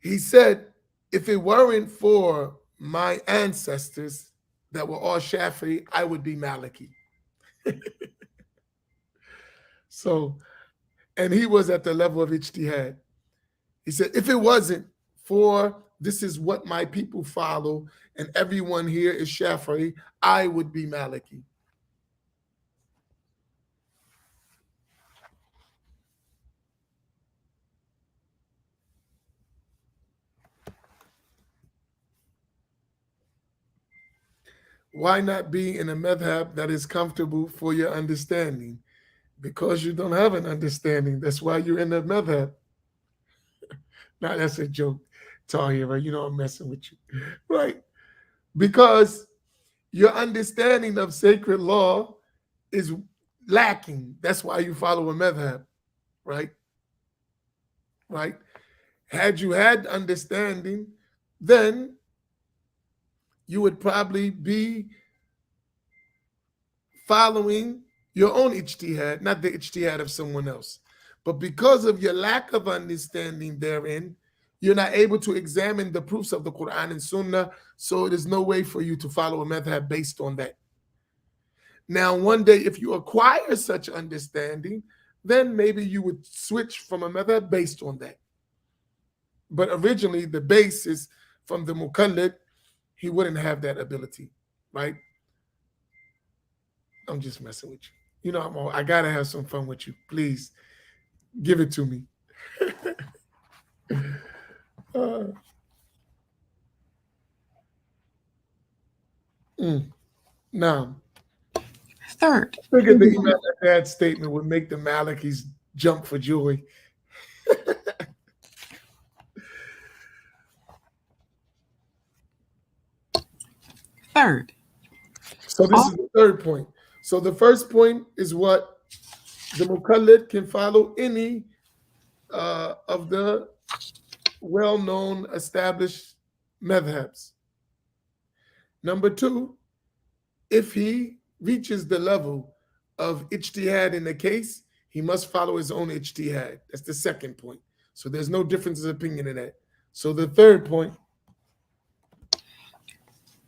He said, if it weren't for my ancestors that were all Shafi'i, I would be Maliki. So, and he was at the level of ijtihad. He said, if it wasn't for this is what my people follow and everyone here is Shafi'i, I would be Maliki. Why not be in a madhab that is comfortable for your understanding? Because you don't have an understanding. That's why you're in the madhab. Now that's a joke, Tahira. You know I'm messing with you, right? Because your understanding of sacred law is lacking. That's why you follow a madhab, right? Right? Had you had understanding, then you would probably be following your own ijtihad, not the ijtihad of someone else. But because of your lack of understanding therein, you're not able to examine the proofs of the Quran and Sunnah, so there's no way for you to follow a madhab based on that. Now, one day, if you acquire such understanding, then maybe you would switch from a madhab based on that. But originally, the basis from the muqallid, he wouldn't have that ability, right? I'm just messing with you. You know, I gotta have some fun with you. Please give it to me. Now, Third, I figured the Imam Haddad statement would make the Malikis jump for joy. third, So this is the third point. So the first point is what the muqallid can follow any of the well-known established madhabs. Number two, if he reaches the level of ijtihad in the case, he must follow his own ijtihad. That's the second point. So there's no difference of opinion in that. So the third point,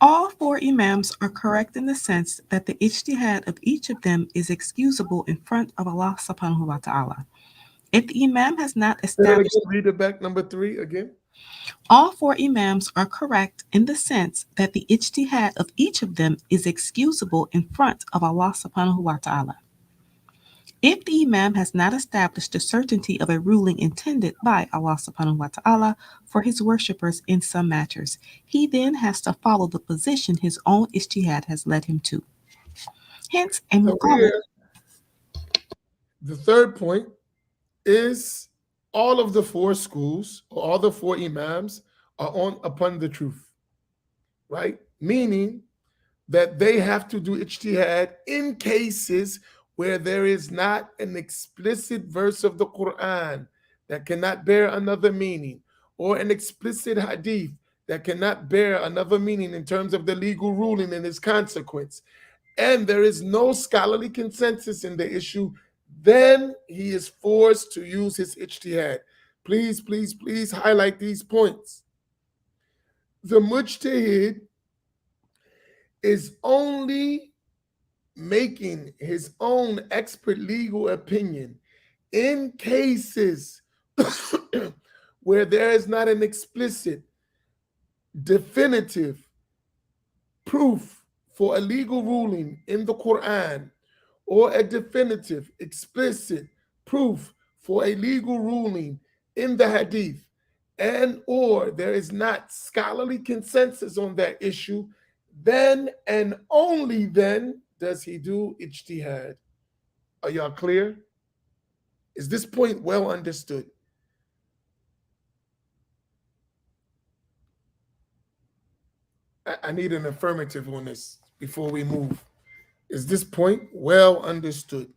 all four Imams are correct in the sense that the ijtihad of each of them is excusable in front of Allah subhanahu wa ta'ala. If the Imam has not established, read it back, number three again. all four Imams are correct in the sense that the ijtihad of each of them is excusable in front of Allah subhanahu wa ta'ala. If the Imam has not established the certainty of a ruling intended by Allah subhanahu wa ta'ala for his worshippers in some matters, he then has to follow the position his own ijtihad has led him to. Hence, a muqallid. The third point is all of the four schools, or all the four Imams, are upon the truth, right? Meaning that they have to do ijtihad in cases where there is not an explicit verse of the Quran that cannot bear another meaning, or an explicit hadith that cannot bear another meaning in terms of the legal ruling and its consequence, and there is no scholarly consensus in the issue, then he is forced to use his ijtihad. Please, please, please highlight these points. The mujtahid is only making his own expert legal opinion in cases where there is not an explicit, definitive proof for a legal ruling in the Quran, or a definitive, explicit proof for a legal ruling in the Hadith, and or there is not scholarly consensus on that issue, then and only then does he do ijtihad. Are y'all clear? Is this point well understood? I need an affirmative on this before we move. Is this point well understood?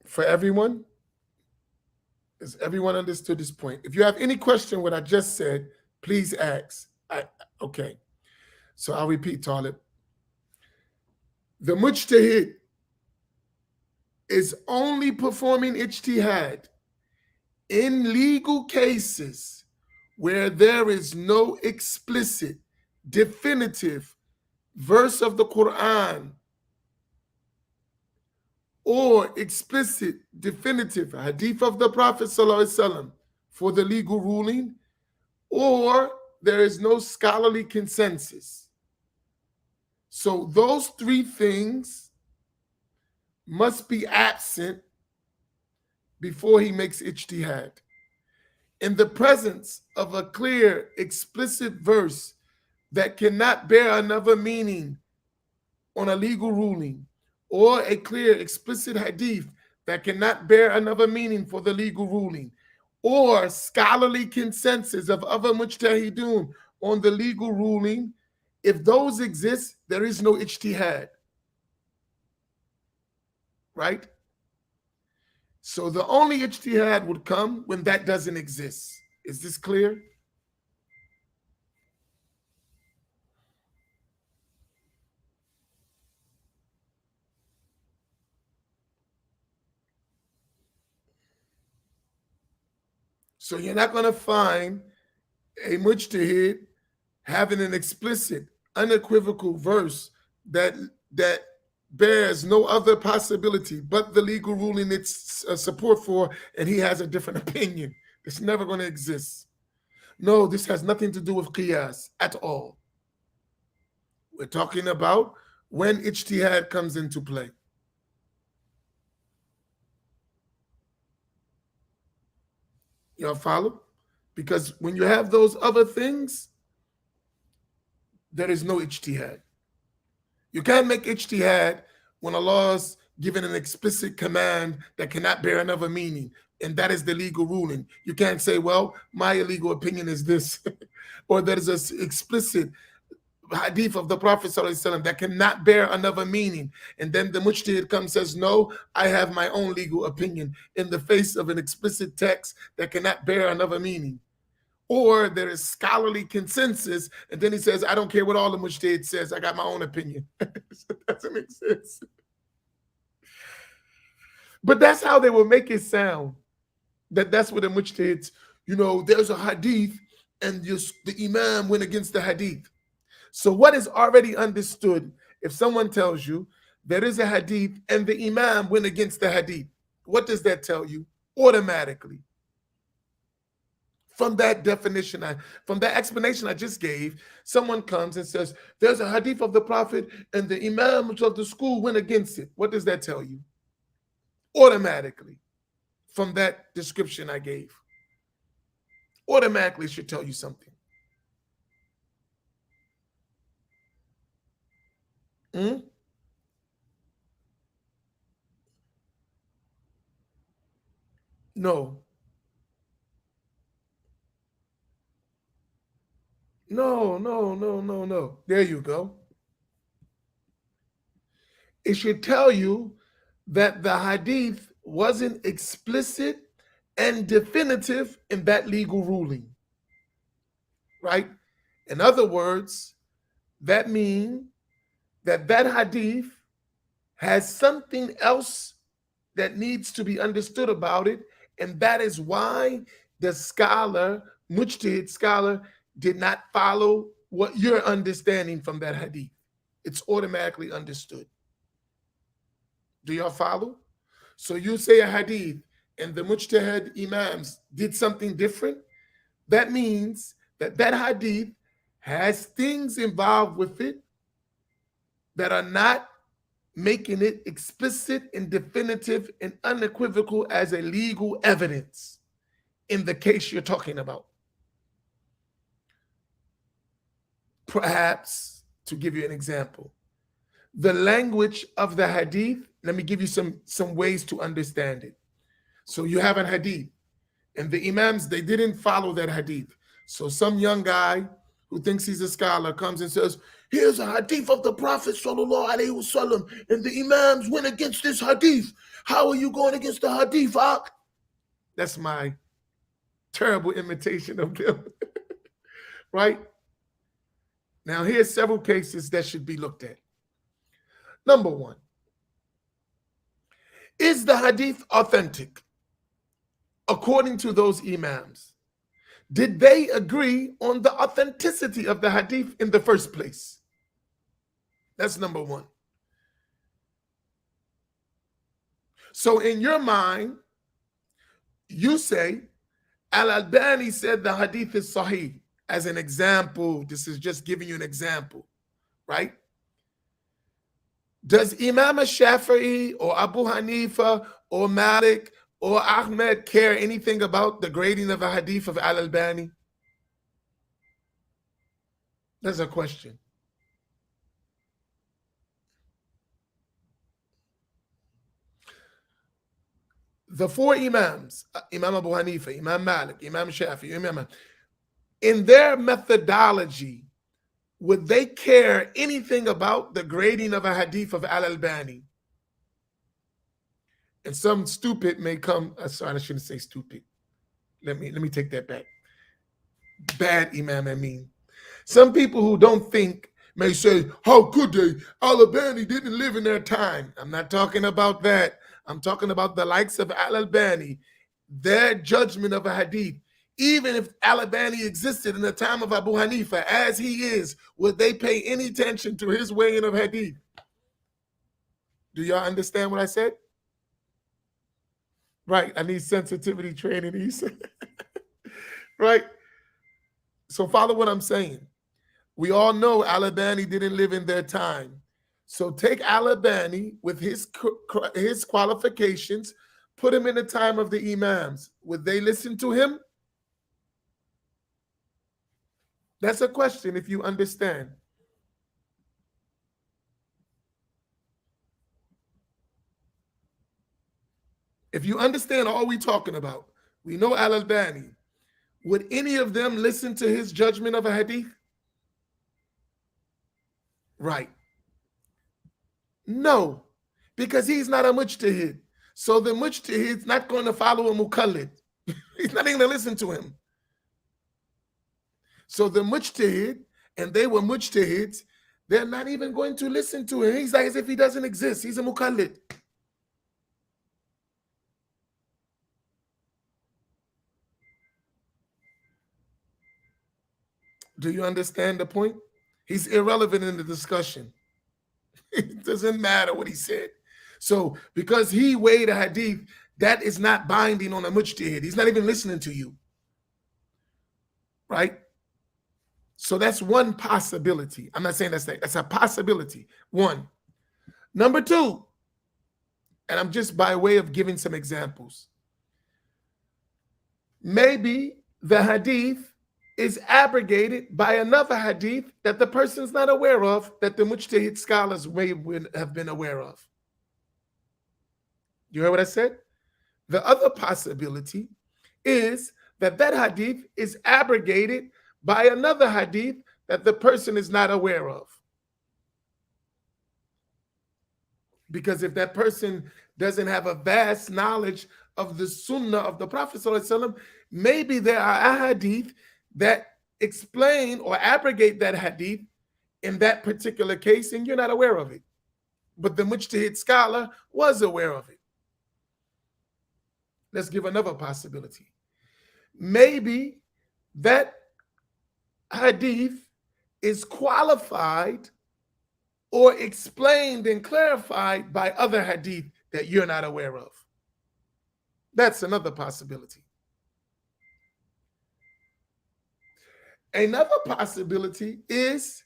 For everyone? Has everyone understood this point? If you have any question what I just said, please ask. Okay. So I'll repeat, Talib. The mujtahid is only performing ijtihad in legal cases where there is no explicit, definitive verse of the Quran or explicit, definitive hadith of the Prophet ﷺ for the legal ruling, or there is no scholarly consensus. So those three things must be absent before he makes ijtihad. In the presence of a clear, explicit verse that cannot bear another meaning on a legal ruling, or a clear, explicit hadith that cannot bear another meaning for the legal ruling, or scholarly consensus of other mujtahidun on the legal ruling, if those exist, there is no ijtihad. Right? So the only ijtihad would come when that doesn't exist. Is this clear? So you're not going to find a mujtahid having an explicit, unequivocal verse that bears no other possibility but the legal ruling it's support for, and he has a different opinion. It's never going to exist. No, this has nothing to do with qiyas at all. We're talking about when ijtihad comes into play. Y'all follow? Because when you have those other things, there is no ijtihad. You can't make ijtihad when Allah's given an explicit command that cannot bear another meaning, and that is the legal ruling. You can't say, well, my legal opinion is this, or there is an explicit hadith of the Prophet ﷺ that cannot bear another meaning. And then the mujtahid comes and says, no, I have my own legal opinion in the face of an explicit text that cannot bear another meaning. Or there is scholarly consensus, and then he says, I don't care what all the mujtahid says, I got my own opinion. That doesn't make sense. But that's how they will make it sound. That's what the mujtahids, there's a hadith, and the imam went against the hadith. So what is already understood, if someone tells you there is a hadith and the imam went against the hadith, what does that tell you? Automatically. From that definition, from that explanation I just gave, someone comes and says, there's a hadith of the Prophet and the imams of the school went against it. What does that tell you? Automatically, from that description I gave. Automatically should tell you something. No. No, no, no, no, no. There you go. It should tell you that the hadith wasn't explicit and definitive in that legal ruling, right? In other words, that means that that hadith has something else that needs to be understood about it, and that is why the scholar, mujtahid scholar, did not follow what you're understanding from that hadith. It's automatically understood. Do y'all follow? So you say a hadith and the mujtahid imams did something different. That means that that hadith has things involved with it that are not making it explicit and definitive and unequivocal as a legal evidence in the case you're talking about. Perhaps, to give you an example, the language of the hadith, let me give you some ways to understand it. So you have a hadith, and the imams, they didn't follow that hadith. So some young guy who thinks he's a scholar comes and says, here's a hadith of the Prophet sallallahu alaihi wasallam, and the imams went against this hadith. How are you going against the hadith, Ak? That's my terrible imitation of them. Right? Now, here's several cases that should be looked at. Number one, is the hadith authentic according to those imams? Did they agree on the authenticity of the hadith in the first place? That's number one. So in your mind, you say, Al-Albani said the hadith is sahih. As an example, this is just giving you an example, right? Does Imam al-Shafi'i or Abu Hanifa or Malik or Ahmed care anything about the grading of a hadith of Al-Albani? That's a question. The four imams, Imam Abu Hanifa, Imam Malik, Imam Shafi'i, Imam, in their methodology, would they care anything about the grading of a hadith of Al-Albani? And some stupid may come, sorry, I shouldn't say stupid. Let me take that back. Bad Imam Amin. Some people who don't think may say, how could they? Al-Albani didn't live in their time. I'm not talking about that. I'm talking about the likes of Al-Albani, their judgment of a hadith. Even if Al-Albani existed in the time of Abu Hanifa, as he is, would they pay any attention to his weighing of hadith? Do y'all understand what I said? Right, I need sensitivity training, he said. Right? So follow what I'm saying. We all know Al-Albani didn't live in their time. So take Al-Albani with his qualifications, put him in the time of the imams. Would they listen to him? That's a question if you understand. If you understand all we're talking about, we know Al-Albani. Would any of them listen to his judgment of a hadith? Right. No, because he's not a mujtahid. So the mujtahid's not going to follow a muqallid. He's not even going to listen to him. So the mujtahid, and they were mujtahids, they're not even going to listen to him. He's like as if he doesn't exist. He's a muqallid. Do you understand the point? He's irrelevant in the discussion. It doesn't matter what he said. So because he weighed a hadith, that is not binding on a mujtahid. He's not even listening to you. Right? So that's one possibility. I'm not saying that's a possibility. One. Number two, and I'm just by way of giving some examples. Maybe the hadith is abrogated by another hadith that the person's not aware of, that the mujtahid scholars may have been aware of. You heard what I said? The other possibility is that that hadith is abrogated by another hadith that the person is not aware of. Because if that person doesn't have a vast knowledge of the sunnah of the Prophet ﷺ, maybe there are hadith that explain or abrogate that hadith in that particular case, and you're not aware of it. But the mujtahid scholar was aware of it. Let's give another possibility. Maybe that hadith is qualified or explained and clarified by other hadith that you're not aware of. That's another possibility. Another possibility is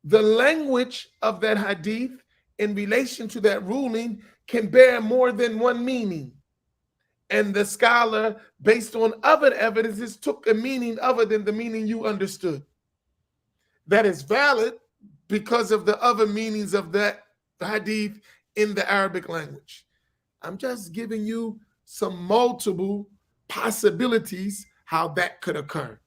the language of that hadith in relation to that ruling can bear more than one meaning. And the scholar, based on other evidences, took a meaning other than the meaning you understood. That is valid because of the other meanings of that hadith in the Arabic language. I'm just giving you some multiple possibilities how that could occur.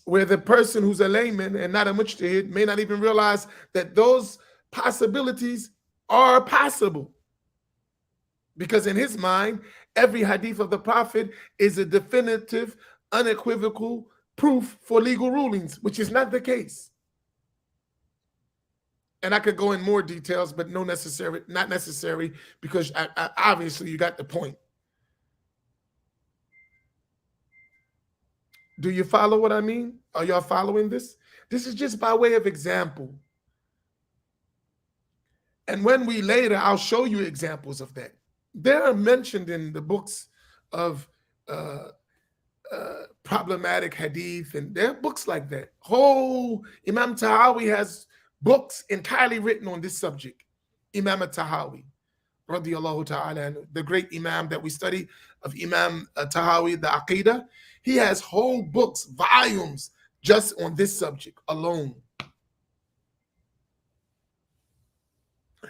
Where the person who's a layman and not a mujtahid may not even realize that those possibilities are possible. Because in his mind, every hadith of the Prophet is a definitive, unequivocal proof for legal rulings, which is not the case. And I could go in more details, but not necessary, because obviously you got the point. Do you follow what I mean? Are y'all following this? This is just by way of example. And when we later, I'll show you examples of that. They're mentioned in the books of problematic hadith, and there are books like that. Imam Tahawi has books entirely written on this subject. Imam Tahawi, radiyallahu ta'ala, the great Imam that we study of Imam Tahawi, the Aqidah, he has whole books, volumes, just on this subject alone.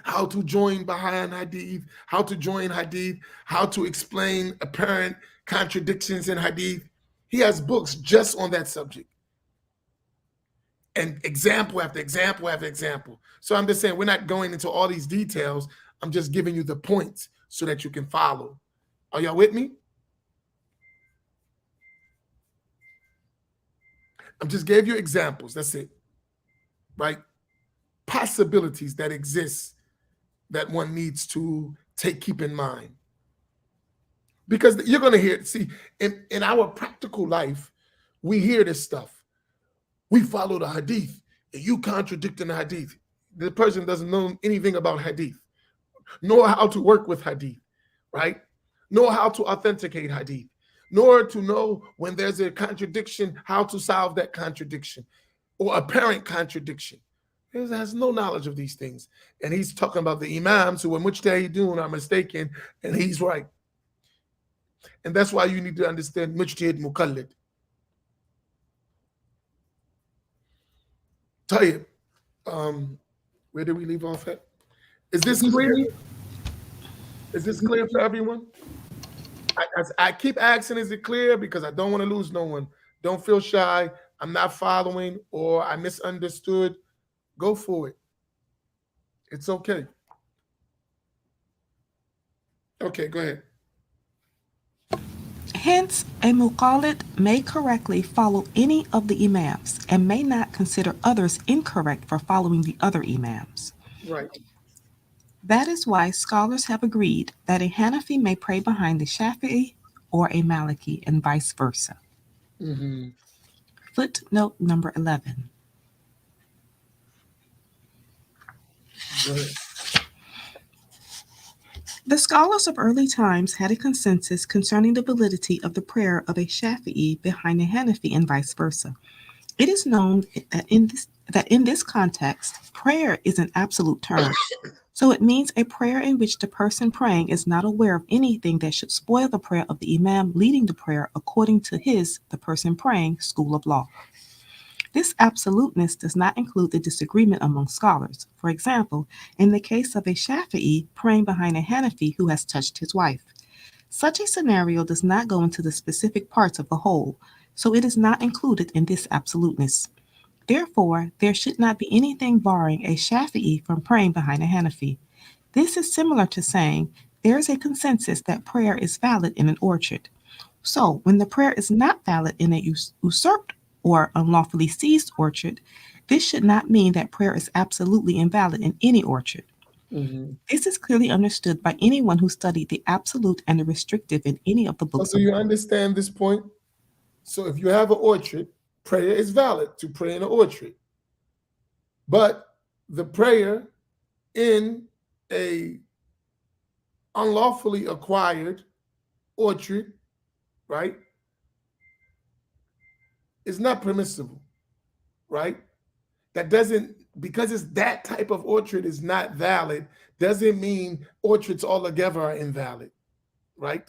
How to join behind hadith, how to join hadith, how to explain apparent contradictions in hadith. He has books just on that subject. And example after example after example. So I'm just saying, we're not going into all these details. I'm just giving you the points so that you can follow. Are y'all with me? I just gave you examples. That's it. Right? Possibilities that exist that one needs to keep in mind. Because you're going to hear, see, in our practical life, we hear this stuff. We follow the hadith, and you contradicting the hadith. The person doesn't know anything about hadith, nor how to work with hadith, right? Nor how to authenticate hadith, nor to know when there's a contradiction, how to solve that contradiction or apparent contradiction. He has no knowledge of these things. And he's talking about the imams who, in which they doing are mistaken, and he's right. And that's why you need to understand mujtahid muqallid. Tayyib, where did we leave off at? Is this clear? Is this clear for everyone? I keep asking, is it clear? Because I don't want to lose no one. Don't feel shy. I'm not following, or I misunderstood. Go for it. It's okay. Okay, go ahead. Hence, a muqallid may correctly follow any of the imams and may not consider others incorrect for following the other imams. Right. That is why scholars have agreed that a Hanafi may pray behind a Shafi'i or a Maliki and vice versa. Mm-hmm. Footnote number 11. Go ahead. The scholars of early times had a consensus concerning the validity of the prayer of a Shafi'i behind a Hanafi and vice versa. It is known that in this context, prayer is an absolute term. So it means a prayer in which the person praying is not aware of anything that should spoil the prayer of the imam leading the prayer according to the person praying, school of law. This absoluteness does not include the disagreement among scholars. For example, in the case of a Shafi'i praying behind a Hanafi who has touched his wife. Such a scenario does not go into the specific parts of the whole. so it is not included in this absoluteness. Therefore, there should not be anything barring a Shafi'i from praying behind a Hanafi. This is similar to saying there is a consensus that prayer is valid in an orchard. So, when the prayer is not valid in a usurped or unlawfully seized orchard, this should not mean that prayer is absolutely invalid in any orchard. Mhm. This is clearly understood by anyone who studied the absolute and the restrictive in any of the So books do of. you understand this point? So if you have an orchard, prayer is valid to pray in an orchard. But the prayer in a unlawfully acquired orchard, right, is not permissible, right? That doesn't, because it's that type of orchard is not valid, doesn't mean orchards altogether are invalid, right?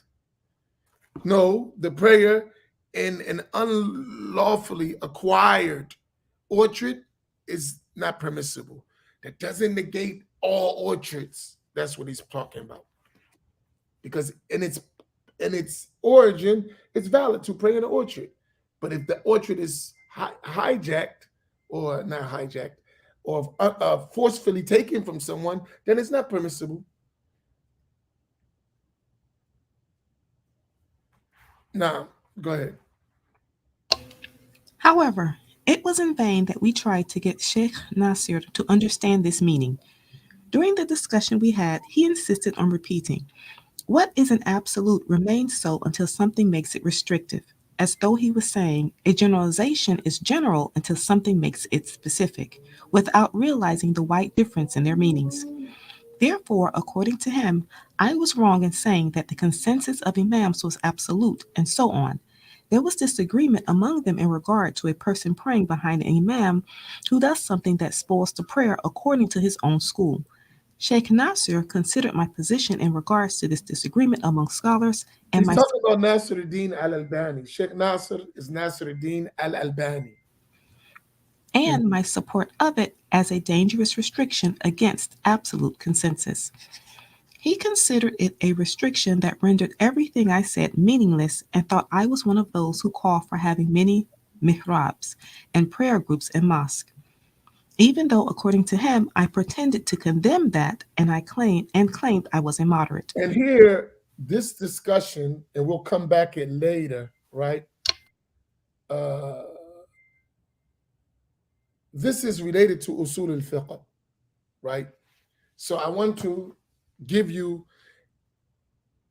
No, the prayer in an unlawfully acquired orchard is not permissible. That doesn't negate all orchards. That's what he's talking about. Because in its origin, it's valid to pray in an orchard. But if the orchard is hijacked, or not hijacked, or forcefully taken from someone, then it's not permissible. Now, go ahead. However, it was in vain that we tried to get Sheikh Nasir to understand this meaning. During the discussion we had, he insisted on repeating, what is an absolute remains so until something makes it restrictive, as though he was saying a generalization is general until something makes it specific, without realizing the wide difference in their meanings. Therefore, according to him, I was wrong in saying that the consensus of Imams was absolute, and so on. There was disagreement among them in regard to a person praying behind an Imam who does something that spoils the prayer according to his own school. Sheikh Nasir considered my position in regards to this disagreement among scholars He's talking about Nasiruddin al-Albani. Sheikh Nasir is Nasiruddin al-Albani. and my support of it as a dangerous restriction against absolute consensus. He considered it a restriction that rendered everything I said meaningless and thought I was one of those who call for having many mihrabs and prayer groups in mosque. Even though, according to him, I pretended to condemn that and claimed I was a moderate. And here, this discussion, and we'll come back it later, right? Uh, this is related to usul al-fiqh, right? So I want to give you,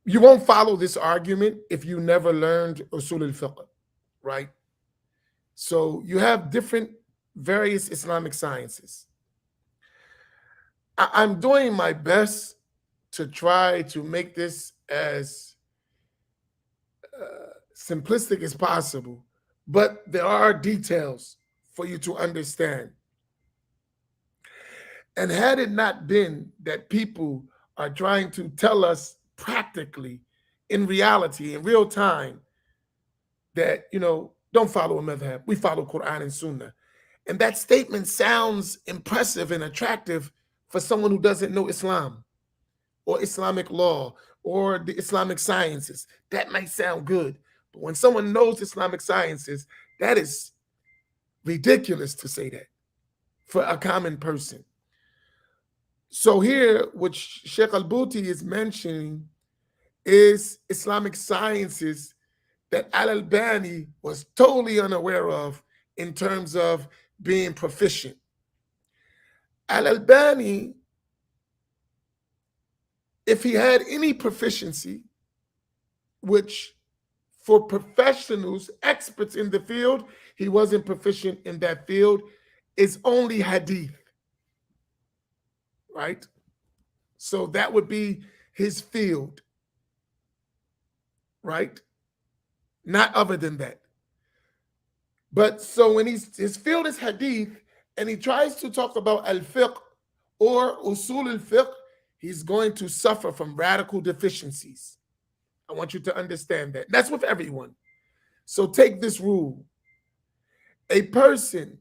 you won't follow this argument if you never learned usul al-fiqh, right? So you have different various Islamic sciences. I'm doing my best to try to make this as simplistic as possible, but there are details for you to understand. And had it not been that people are trying to tell us practically, in reality, in real time, that, don't follow a madhab, we follow Quran and Sunnah. And that statement sounds impressive and attractive for someone who doesn't know Islam or Islamic law or the Islamic sciences. That might sound good. But when someone knows Islamic sciences, that is ridiculous to say that for a common person. So here, what Sheikh Al-Buti is mentioning is Islamic sciences that Al-Albani was totally unaware of in terms of being proficient. Al-Albani, if he had any proficiency, which for professionals, experts in the field, he wasn't proficient in that field, is only hadith, right? So that would be his field, right? Not other than that. But so when his field is hadith and he tries to talk about al-fiqh or usul al-fiqh, he's going to suffer from radical deficiencies. I want you to understand that. That's with everyone. So take this rule. A person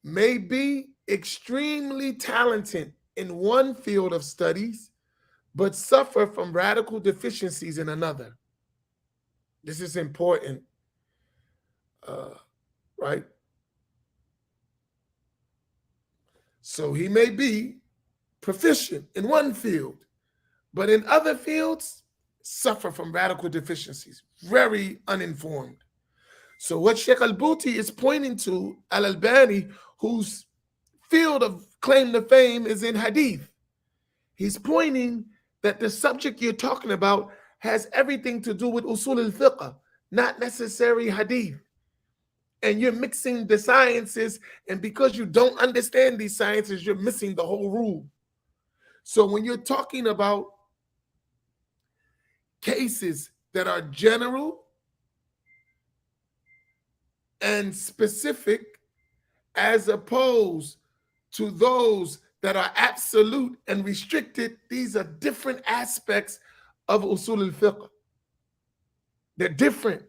may be extremely talented in one field of studies, but suffer from radical deficiencies in another. This is important right? So he may be proficient in one field, but in other fields, suffer from radical deficiencies, very uninformed. So what Sheikh Al-Bouti is pointing to Al-Albani, whose field of claim to fame is in Hadith, he's pointing that the subject you're talking about has everything to do with usul al-fiqh, not necessarily Hadith. And you're mixing the sciences, and because you don't understand these sciences, you're missing the whole rule. So when you're talking about cases that are general and specific, as opposed to those that are absolute and restricted, these are different aspects of usul al-fiqh. They're different.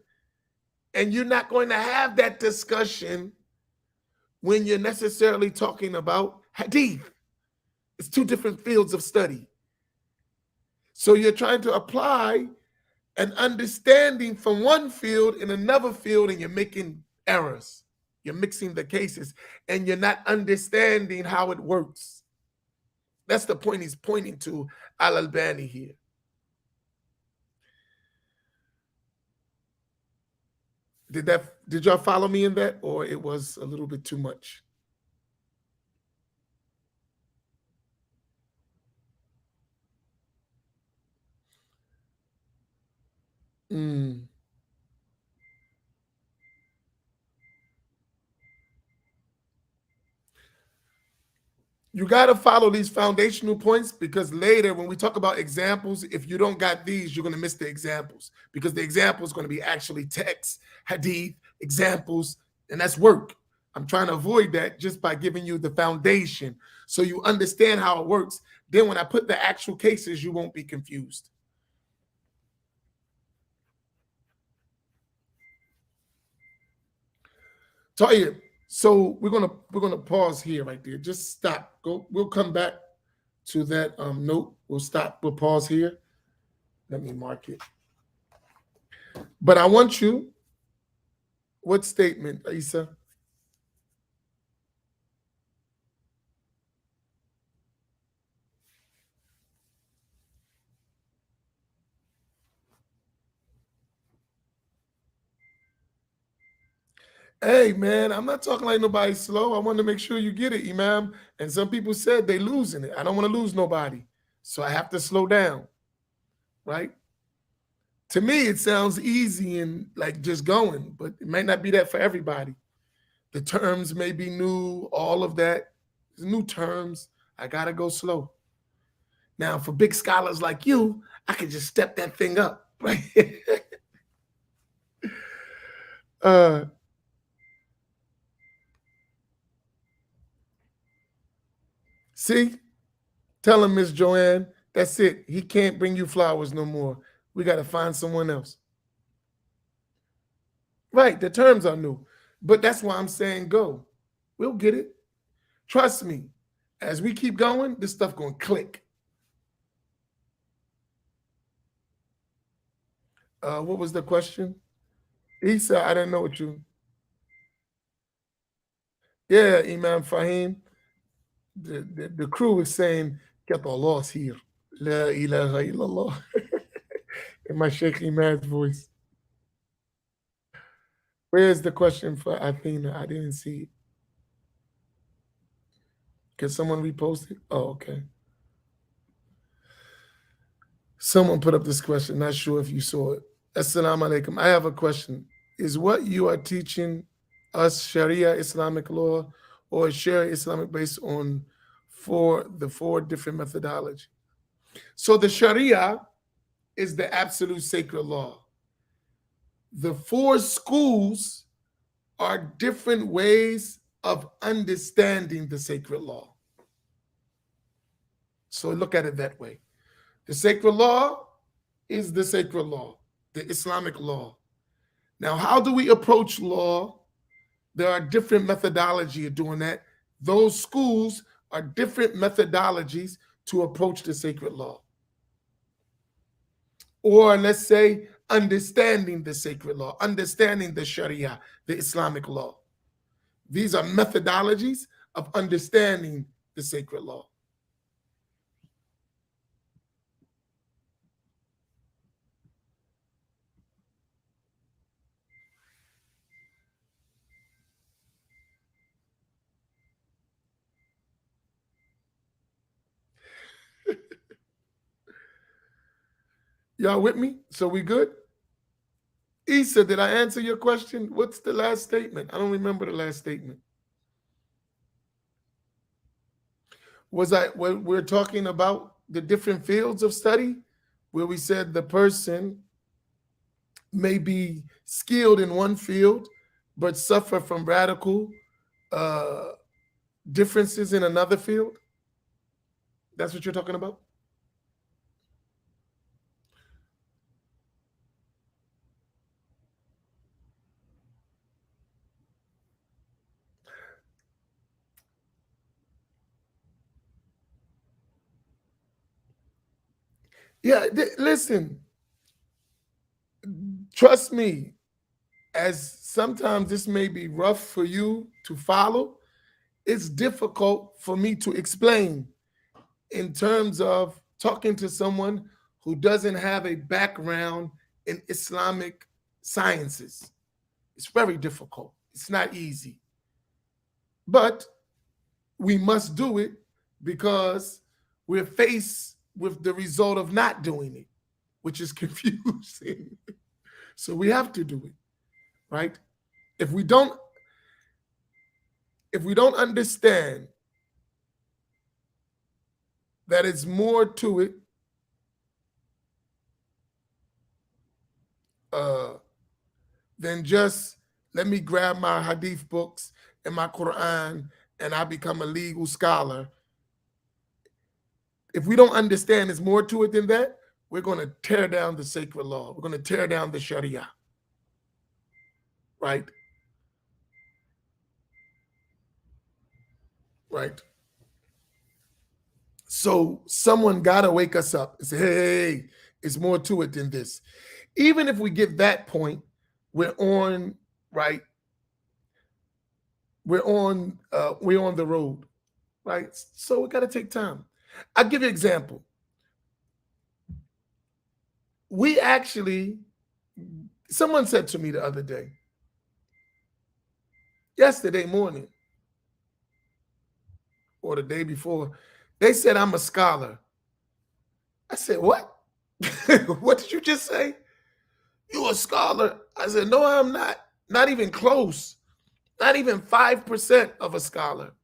And you're not going to have that discussion when you're necessarily talking about hadith. It's two different fields of study. So you're trying to apply an understanding from one field in another field, and you're making errors. You're mixing the cases, and you're not understanding how it works. That's the point he's pointing to Al-Albani here. Did y'all follow me in that, or it was a little bit too much? Mm. You got to follow these foundational points, because later when we talk about examples, if you don't got these, you're going to miss the examples, because the example is going to be actually text, hadith, examples, and that's work. I'm trying to avoid that just by giving you the foundation so you understand how it works. Then when I put the actual cases, you won't be confused. Tayyib. So we're gonna pause here right there. Just stop. Go. We'll come back to that note. We'll stop. We'll pause here. Let me mark it. But I want you. What statement, Isa? Hey man, I'm not talking like nobody slow. I want to make sure you get it, Imam. And some people said they losing it. I don't want to lose nobody, so I have to slow down, right? To me, it sounds easy and like just going, but it might not be that for everybody. The terms may be new, all of that. New terms. I gotta go slow. Now, for big scholars like you, I can just step that thing up, right? uh, see, tell him, Miss Joanne, that's it. He can't bring you flowers no more. We got to find someone else. Right, the terms are new. But that's why I'm saying go. We'll get it. Trust me. As we keep going, this stuff going to click. What was the question? Isa, I didn't know what you. Yeah, Imam Fahim. The crew is saying, get the loss here. La ilaha illallah. In my Sheikh Imad's voice. Where's the question for Athena? I didn't see it. Can someone repost it? Oh, okay. Someone put up this question. Not sure if you saw it. Assalamu alaikum. I have a question. Is what you are teaching us Sharia Islamic law or Sharia Islamic based on the four different methodology? So the Sharia is the absolute sacred law. The four schools are different ways of understanding the sacred law. So look at it that way. The sacred law is the sacred law, the Islamic law. Now, how do we approach law? There are different methodology of doing that. Those schools are different methodologies to approach the sacred law. Or let's say understanding the sacred law, understanding the Sharia, the Islamic law. These are methodologies of understanding the sacred law. Y'all with me? So we good? Issa, did I answer your question? What's the last statement? I don't remember the last statement. We're talking about the different fields of study, where we said the person may be skilled in one field, but suffer from radical differences in another field? That's what you're talking about? Yeah, listen, trust me, as sometimes this may be rough for you to follow, it's difficult for me to explain in terms of talking to someone who doesn't have a background in Islamic sciences. It's very difficult. It's not easy. But we must do it because we're faced with the result of not doing it, which is confusing. So we have to do it, right? If we don't understand that it's more to it than just let me grab my Hadith books and my Quran and I become a legal scholar. If we don't understand there's more to it than that, we're going to tear down the sacred law. We're going to tear down the Sharia, right? Right. So someone got to wake us up and say, hey, it's more to it than this. Even if we get that point, we're on, right? We're on the road, right? So we got to take time. I'll give you an example. We actually, someone said to me the other day, yesterday morning, or the day before, they said I'm a scholar. I said, what? What did you just say? You a scholar? I said, no, I'm not. Not even close. Not even 5% of a scholar.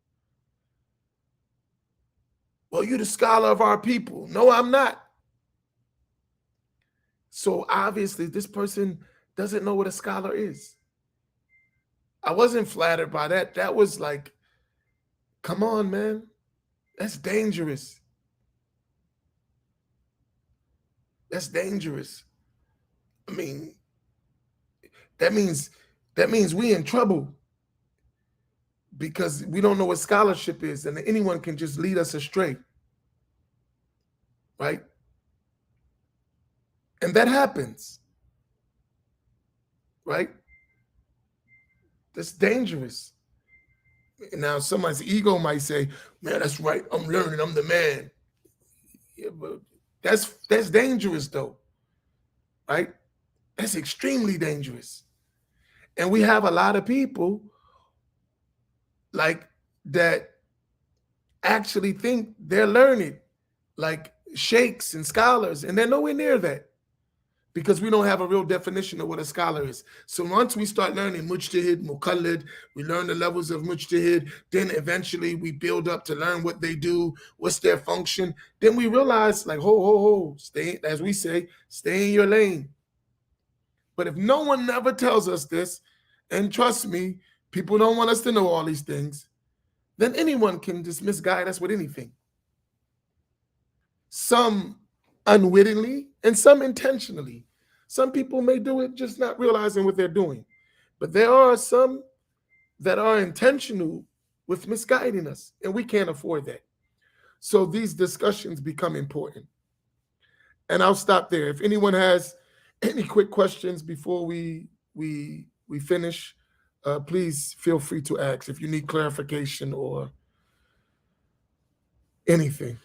Well, you're the scholar of our people. No, I'm not. So obviously, this person doesn't know what a scholar is. I wasn't flattered by that. That was like, come on, man. That's dangerous. That's dangerous. I mean, that means we in trouble because we don't know what scholarship is, and anyone can just lead us astray, right? And that happens, right? That's dangerous. Now, someone's ego might say, "Man, that's right. I'm learning. I'm the man." Yeah, but that's dangerous, though, right? That's extremely dangerous. And we have a lot of people like that actually think they're learned, like sheikhs and scholars, and they're nowhere near that because we don't have a real definition of what a scholar is. So once we start learning mujtahid, muqallid, we learn the levels of mujtahid, then eventually we build up to learn what they do, what's their function. Then we realize, like, ho, stay, as we say, stay in your lane. But if no one ever tells us this, and trust me, people don't want us to know all these things, then anyone can just misguide us with anything. Some unwittingly and some intentionally. Some people may do it just not realizing what they're doing. But there are some that are intentional with misguiding us, and we can't afford that. So these discussions become important. And I'll stop there. If anyone has Any quick questions before we finish? Please feel free to ask if you need clarification or anything.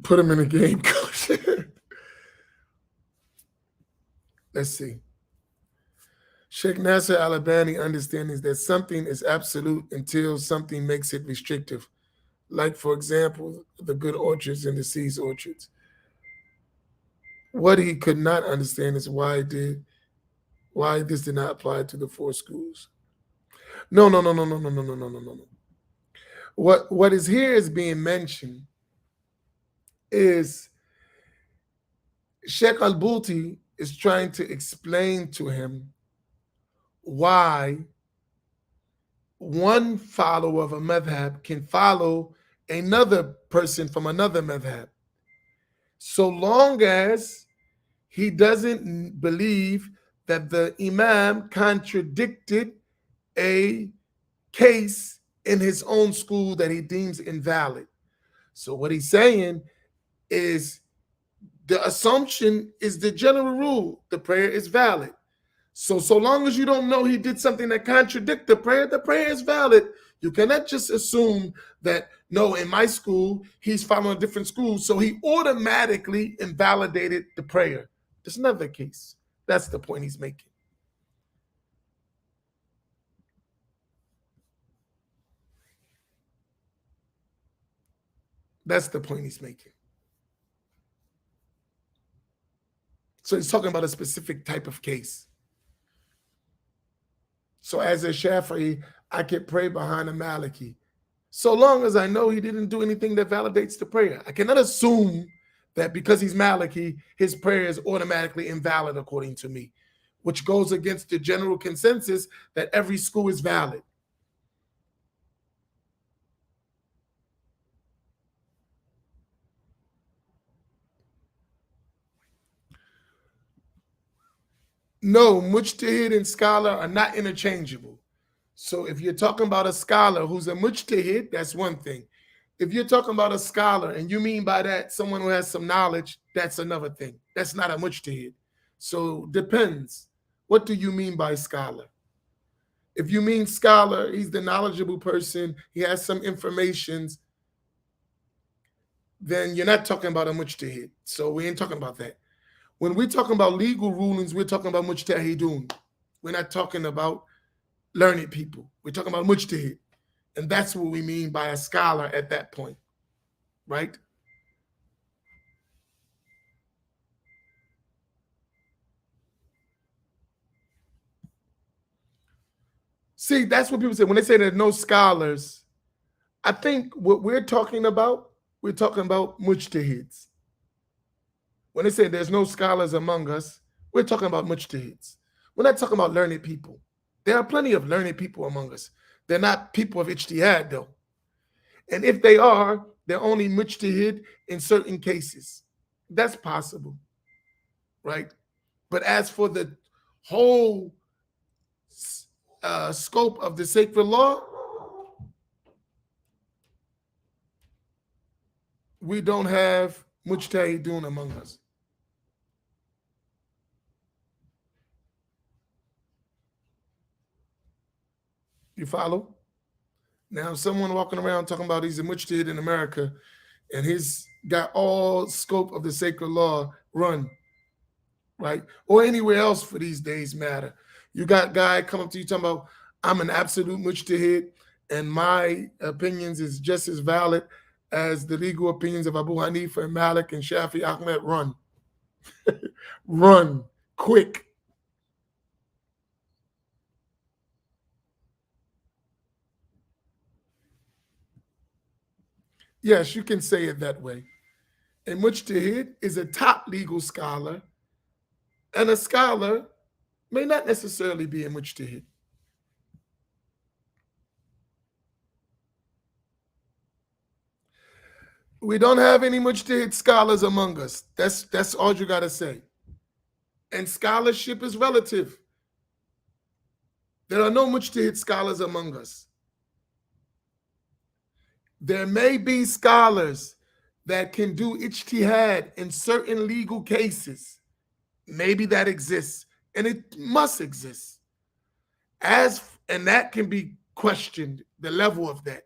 Put them in a game, coach. Let's see. Sheikh Nasser Al-Albani understanding that something is absolute until something makes it restrictive. Like, for example, the good orchards and the seeds orchards. What he could not understand is why this did not apply to the four schools. No, no, no, no, no, no, no, no, no, no, no. What is here is being mentioned is Sheikh Al-Buti is trying to explain to him why one follower of a madhab can follow another person from another madhab, so long as he doesn't believe that the imam contradicted a case in his own school that he deems invalid. So what he's saying is the assumption is the general rule, the prayer is valid. So long as you don't know he did something that contradicts the prayer is valid. You cannot just assume that, no, in my school, he's following a different school, so he automatically invalidated the prayer. That's not the case. That's the point he's making. That's the point he's making. So he's talking about a specific type of case. So as a Shafi'i, I can pray behind a Maliki, so long as I know he didn't do anything that validates the prayer. I cannot assume that because he's Maliki, his prayer is automatically invalid according to me, which goes against the general consensus that every school is valid. No, mujtahid and scholar are not interchangeable. So if you're talking about a scholar who's a mujtahid, that's one thing. If you're talking about a scholar and you mean by that someone who has some knowledge, that's another thing. That's not a mujtahid. So depends. What do you mean by scholar? If you mean scholar, he's the knowledgeable person, he has some information, then you're not talking about a mujtahid. So we ain't talking about that. When we're talking about legal rulings, we're talking about mujtahidun. We're not talking about learned people. We're talking about mujtahid. And that's what we mean by a scholar at that point, right? See, that's what people say. When they say there's no scholars, I think what we're talking about mujtahids. When they say there's no scholars among us, we're talking about mujtahids. We're not talking about learned people. There are plenty of learned people among us. They're not people of ijtihad, though. And if they are, they're only mujtahid in certain cases. That's possible, right? But as for the whole scope of the sacred law, we don't have mujtahidun among us. You follow? Now, someone walking around talking about he's a mujtahid in America and he's got all scope of the sacred law, run, right? Or anywhere else for these days matter. You got guy come up to you talking about, I'm an absolute mujtahid and my opinions is just as valid as the legal opinions of Abu Hanifa and Malik and Shafi Ahmed. Run. Run quick. Yes, you can say it that way. A mujtahid is a top legal scholar, and a scholar may not necessarily be a mujtahid. We don't have any mujtahid scholars among us. That's all you gotta say. And scholarship is relative. There are no mujtahid scholars among us. There may be scholars that can do ijtihad in certain legal cases. Maybe that exists, and it must exist. And that can be questioned, the level of that.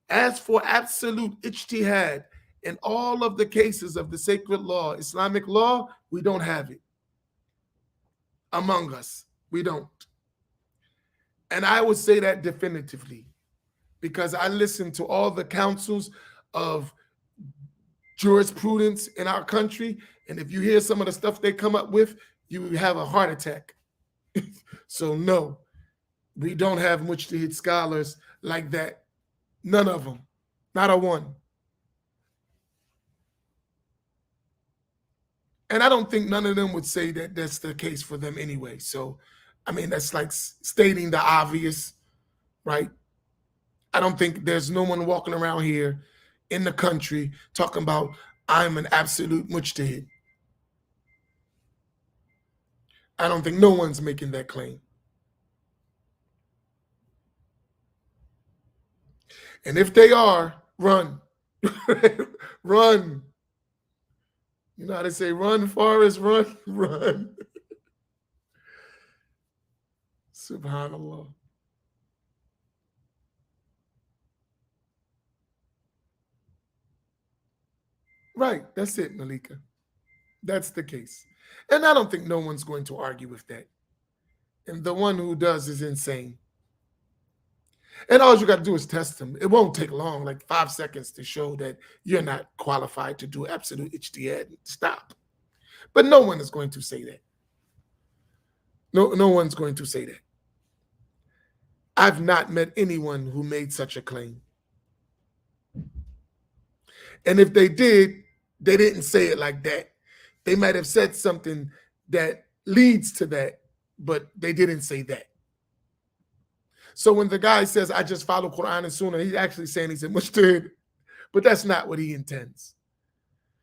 As for absolute ijtihad in all of the cases of the sacred law, Islamic law, we don't have it among us. We don't. And I would say that definitively because I listen to all the councils of jurisprudence in our country. And if you hear some of the stuff they come up with, you have a heart attack. So no, we don't have mujtahid scholars like that. None of them. Not a one. And I don't think none of them would say that that's the case for them anyway. So, I mean, that's like stating the obvious, right? I don't think there's no one walking around here in the country talking about, I'm an absolute mujtahid. I don't think no one's making that claim. And if they are, run. Run. You know how to say, run, Forrest, run, run. Subhanallah. Right, that's it, Malika. That's the case. And I don't think no one's going to argue with that. And the one who does is insane. And all you got to do is test them. It won't take long, like 5 seconds to show that you're not qualified to do absolute ijtihad. Stop. But no one is going to say that. No one's going to say that. I've not met anyone who made such a claim. And if they did, they didn't say it like that. They might have said something that leads to that, but they didn't say that. So when the guy says, I just follow Quran and Sunnah, he's actually saying he's a mujtahid, but that's not what he intends.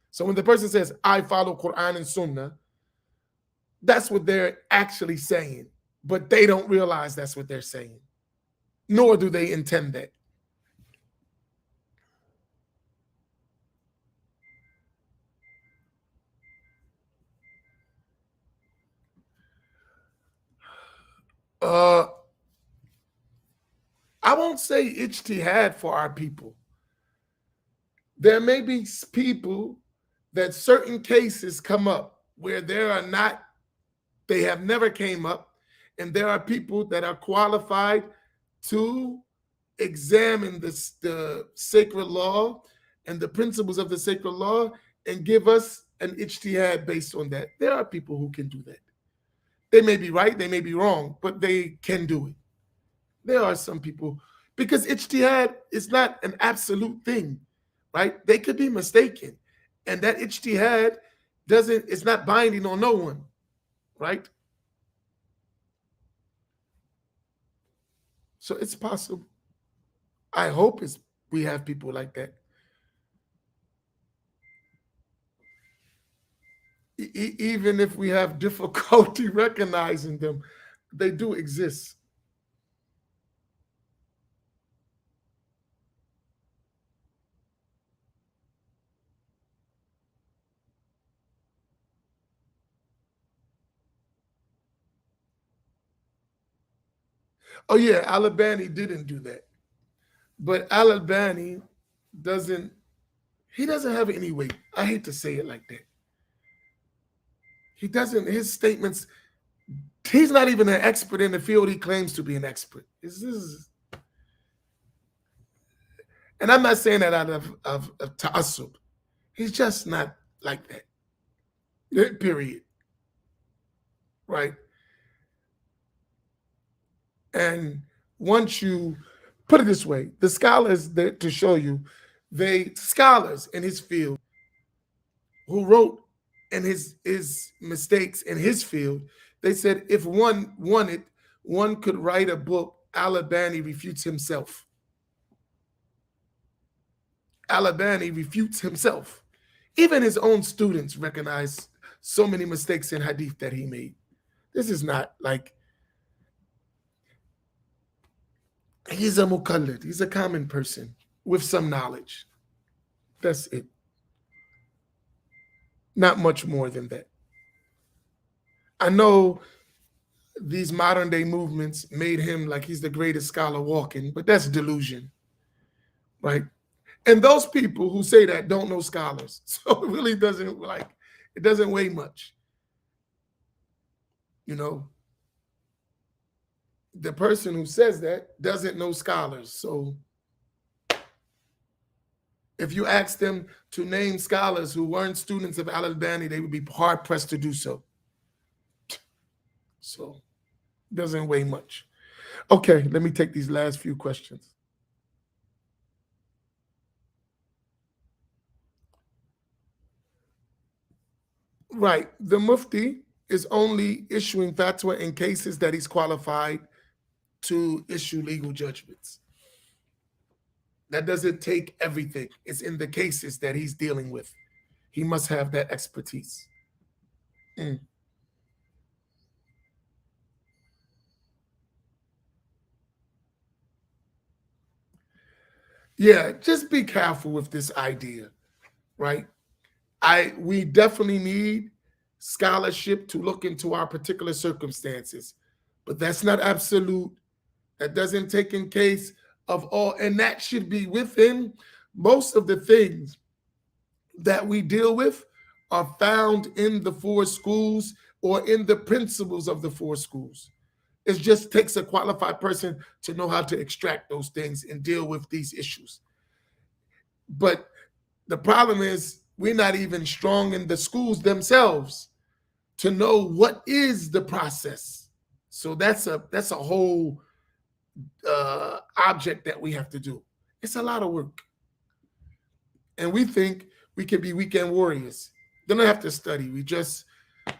So when the person says, I follow Quran and Sunnah, that's what they're actually saying, but they don't realize that's what they're saying, nor do they intend that. I won't say ijtihad for our people. There may be people that certain cases come up where they have never came up, and there are people that are qualified to examine the sacred law and the principles of the sacred law and give us an ijtihad based on that. There are people who can do that. They may be right, they may be wrong, but they can do it. There are some people, because ijtihad is not an absolute thing, right? They could be mistaken. And that ijtihad it's not binding on no one, right? So it's possible. I hope we have people like that. Even if we have difficulty recognizing them, they do exist. Oh yeah, Al-Albani didn't do that. But Al-Albani doesn't have any weight. I hate to say it like that. He doesn't, his statements, he's not even an expert in the field he claims to be an expert. And I'm not saying that out of ta'assub. He's just not like that. Period. Right? And once you put it this way, the scholars that to show you, scholars in his field who wrote in his mistakes in his field, they said if one wanted, one could write a book, Al-Albani refutes himself. Al-Albani refutes himself. Even his own students recognize so many mistakes in hadith that he made. This is not like he's a mukallid. He's a common person with some knowledge. That's it. Not much more than that. I know these modern day movements made him like he's the greatest scholar walking, but that's delusion, right? And those people who say that don't know scholars. So it really doesn't it doesn't weigh much. You know, the person who says that doesn't know scholars. So if you ask them to name scholars who weren't students of Al-Albani, they would be hard pressed to do so. So it doesn't weigh much. Okay, let me take these last few questions. Right. The Mufti is only issuing fatwa in cases that he's qualified to issue legal judgments. That doesn't take everything. It's in the cases that he's dealing with. He must have that expertise. Yeah, just be careful with this idea, right? We definitely need scholarship to look into our particular circumstances, but that's not absolute. That doesn't take in case of all, and that should be within most of the things that we deal with are found in the four schools or in the principles of the four schools. It just takes a qualified person to know how to extract those things and deal with these issues. But the problem is we're not even strong in the schools themselves to know what is the process. So that's a whole object that we have to do. It's a lot of work. And we think we can be weekend warriors. They don't have to study. We just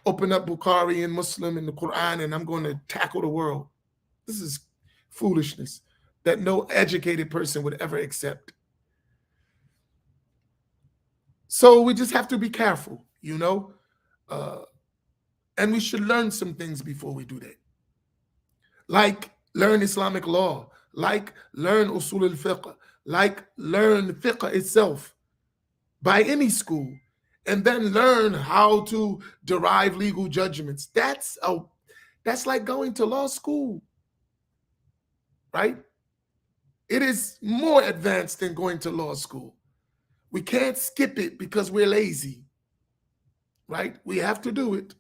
open up Bukhari and Muslim and the Quran and I'm going to tackle the world. This is foolishness that no educated person would ever accept. So we just have to be careful, you know? And we should learn some things before we do that. Like learn Islamic law, like learn usul al-fiqh, like learn fiqh itself by any school, and then learn how to derive legal judgments. That's like going to law school, right? It is more advanced than going to law school. We can't skip it because we're lazy, right? We have to do it.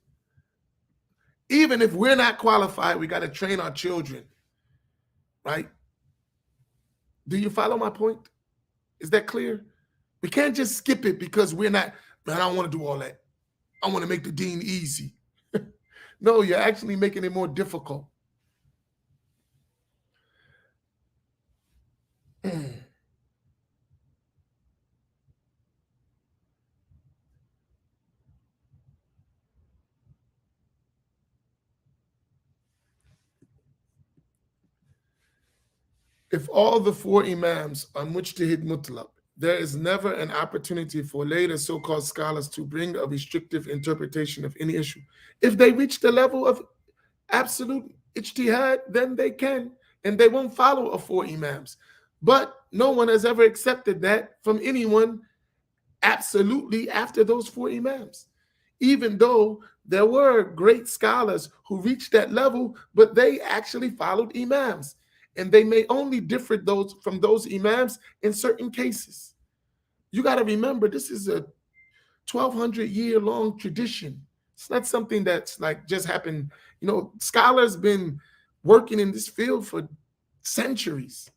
Even if we're not qualified, we got to train our children, right? Do you follow my point? Is that clear? We can't just skip it because we're not, man, I don't want to do all that. I want to make the deen easy. No, you're actually making it more difficult. If all the four imams are mujtahid mutlaq, there is never an opportunity for later so-called scholars to bring a restrictive interpretation of any issue. If they reach the level of absolute ijtihad, then they can, and they won't follow a four imams. But no one has ever accepted that from anyone absolutely after those four imams. Even though there were great scholars who reached that level, but they actually followed imams. And they may only differ from those imams in certain cases. You got to remember, this is a 1,200-year-long tradition. It's not something that's like just happened. You know, scholars been working in this field for centuries.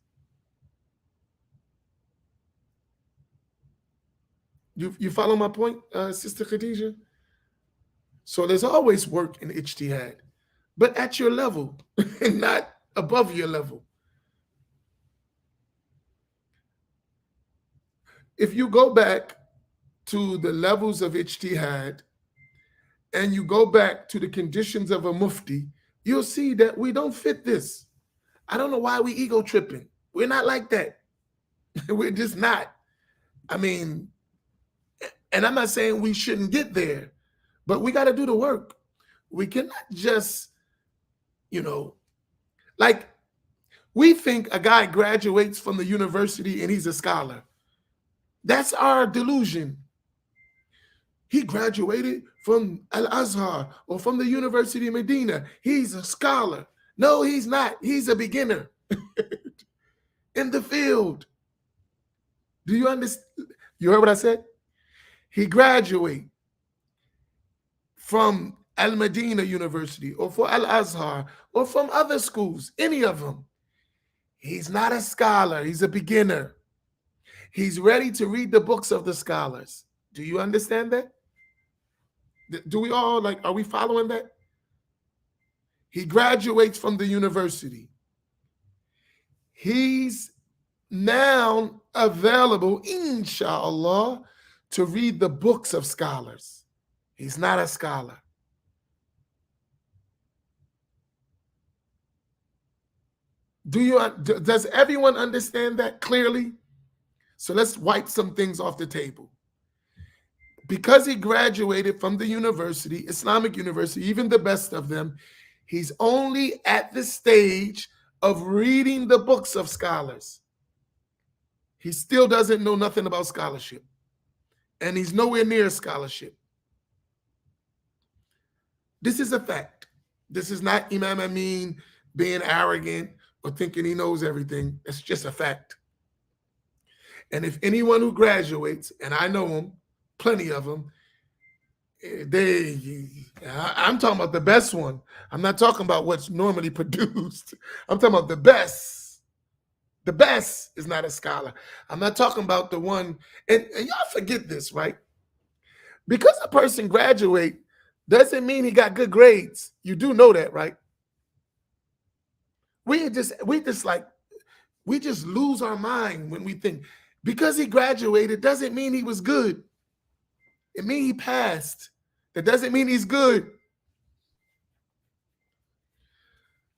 You follow my point, Sister Khadija? So there's always work in ijtihad, but at your level and not above your level. If you go back to the levels of ijtihad and you go back to the conditions of a mufti, you'll see that we don't fit this. I don't know why we ego tripping. We're not like that. We're just not. I mean, and I'm not saying we shouldn't get there, but we got to do the work. We cannot just, you know, like we think a guy graduates from the university and he's a scholar. That's our delusion. He graduated from Al Azhar or from the University of Medina. He's a scholar. No, he's not. He's a beginner in the field. Do you understand? You heard what I said? He graduated from Al Medina University or for Al Azhar or from other schools, any of them. He's not a scholar. He's a beginner. He's ready to read the books of the scholars. Do you understand that? Do we all, like, are we following that? He graduates from the university. He's now available, inshallah, to read the books of scholars. He's not a scholar. Does everyone understand that clearly? So let's wipe some things off the table. Because he graduated from the university, Islamic university, even the best of them, he's only at the stage of reading the books of scholars. He still doesn't know nothing about scholarship. And he's nowhere near scholarship. This is a fact. This is not Imam Amin being arrogant or thinking he knows everything. It's just a fact. And if anyone who graduates, and I know them, plenty of them, I'm talking about the best one. I'm not talking about what's normally produced. I'm talking about the best. The best is not a scholar. I'm not talking about the one, and y'all forget this, right? Because a person graduate doesn't mean he got good grades. You do know that, right? We just lose our mind when we think because he graduated doesn't mean he was good. It means he passed. That doesn't mean he's good.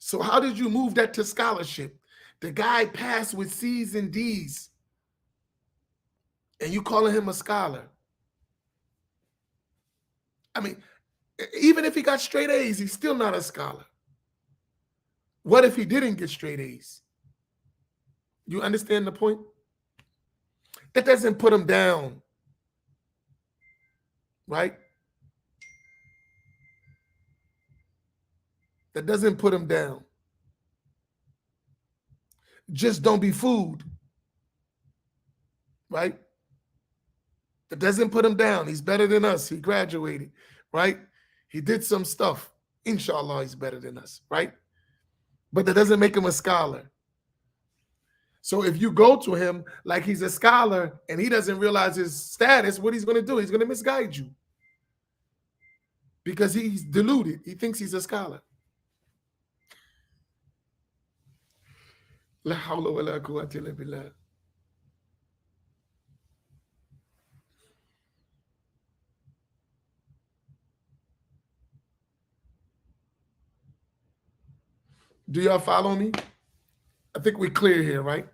So how did you move that to scholarship? The guy passed with C's and D's, and you calling him a scholar. I mean, even if he got straight A's, he's still not a scholar. What if he didn't get straight A's? You understand the point? That doesn't put him down, right? That doesn't put him down. Just don't be fooled, right? That doesn't put him down. He's better than us. He graduated, right? He did some stuff. Inshallah, he's better than us, right? But that doesn't make him a scholar. So if you go to him like he's a scholar and he doesn't realize his status, what he's going to do, he's going to misguide you. Because he's deluded. He thinks he's a scholar. La hawla wa la quwwata illa billah. Do y'all follow me? I think we're clear here, right?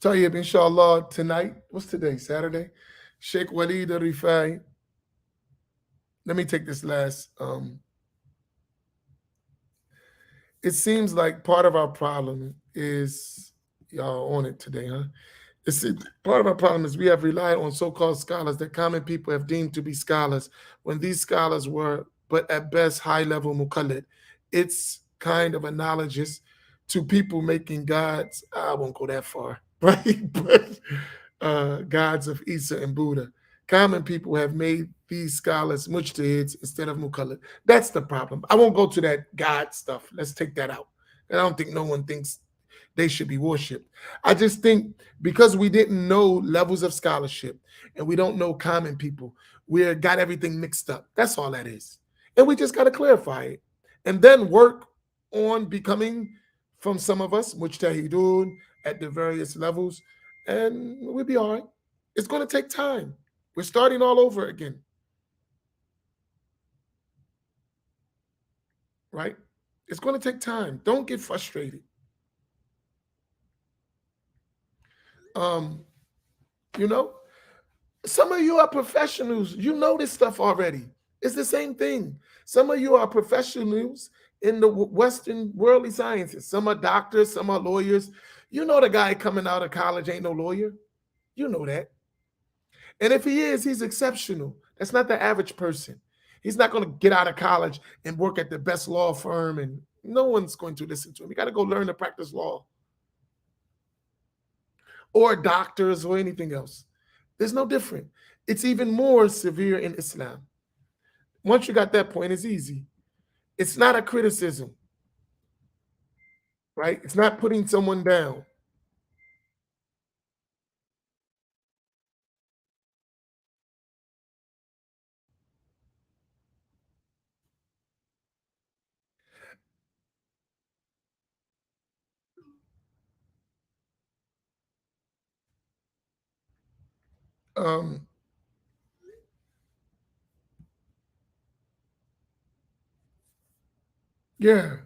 Tayyib, inshallah, tonight, what's today, Saturday? Sheikh Walid al-Rifai. Let me take this last. It seems like part of our problem is, y'all on it today, huh? Part of our problem is we have relied on so-called scholars that common people have deemed to be scholars when these scholars were, but at best, high-level muqallid. It's kind of analogous to people making gods. I won't go that far, right? But gods of Isa and Buddha. Common people have made these scholars mujtahids instead of muqallid. That's the problem. I won't go to that God stuff. Let's take that out. I don't think no one thinks they should be worshipped. I just think because we didn't know levels of scholarship and we don't know common people, we got everything mixed up. That's all that is. And we just got to clarify it and then work on becoming, from some of us, mujtahidun at the various levels, and we'll be all right. It's going to take time. We're starting all over again. right? It's going to take time. Don't get frustrated. Um, you know, some of you are professionals. You know this stuff already. It's the same thing. Some of you are professionals in the Western worldly sciences. Some are doctors, some are lawyers. You know the guy coming out of college ain't no lawyer. You know that. And if he is, he's exceptional. That's not the average person. He's not going to get out of college and work at the best law firm, and no one's going to listen to him. You got to go learn to practice law or doctors or anything else. There's no different. It's even more severe in Islam. Once you got that point, it's easy. It's not a criticism, right? It's not putting someone down. Um, yeah,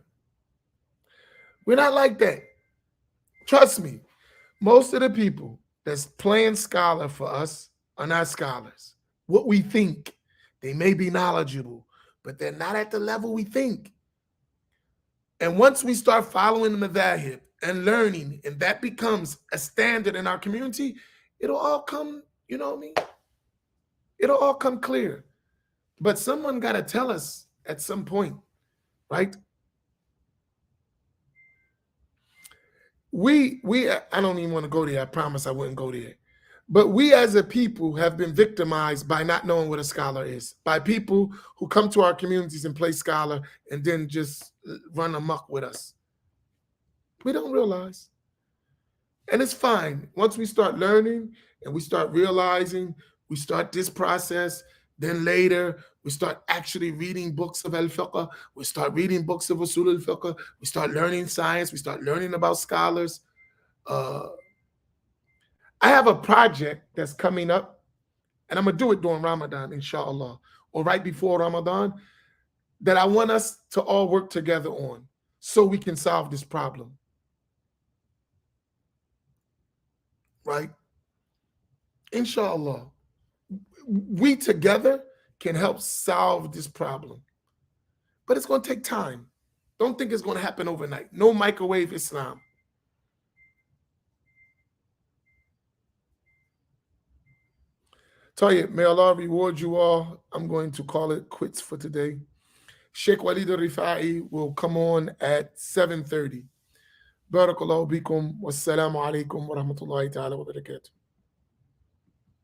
we're not like that. Trust me. Most of the people that's playing scholar for us are not scholars. What we think, they may be knowledgeable, but they're not at the level we think. And once we start following the madhhab and learning, and that becomes a standard in our community, it'll all come, you know what I mean? It'll all come clear. But someone got to tell us at some point, right? I don't even want to go there. I promise I wouldn't go there. But we as a people have been victimized by not knowing what a scholar is, by people who come to our communities and play scholar and then just run amok with us. We don't realize. And it's fine. Once we start learning and we start realizing, we start this process, then later we start actually reading books of al-fiqh, we start reading books of usul al-fiqh, we start learning science, we start learning about scholars. I have a project that's coming up, and I'm going to do it during Ramadan, inshallah, or right before Ramadan, that I want us to all work together on so we can solve this problem. Right? Inshallah. We together can help solve this problem. But it's going to take time. Don't think it's going to happen overnight. No microwave Islam. Tayyip, may Allah reward you all. I'm going to call it quits for today. Sheikh Walid al-Rifa'i will come on at 7:30. Barakallahu bikum. Wassalamu alaikum wa rahmatullahi ta'ala wa barakatuh.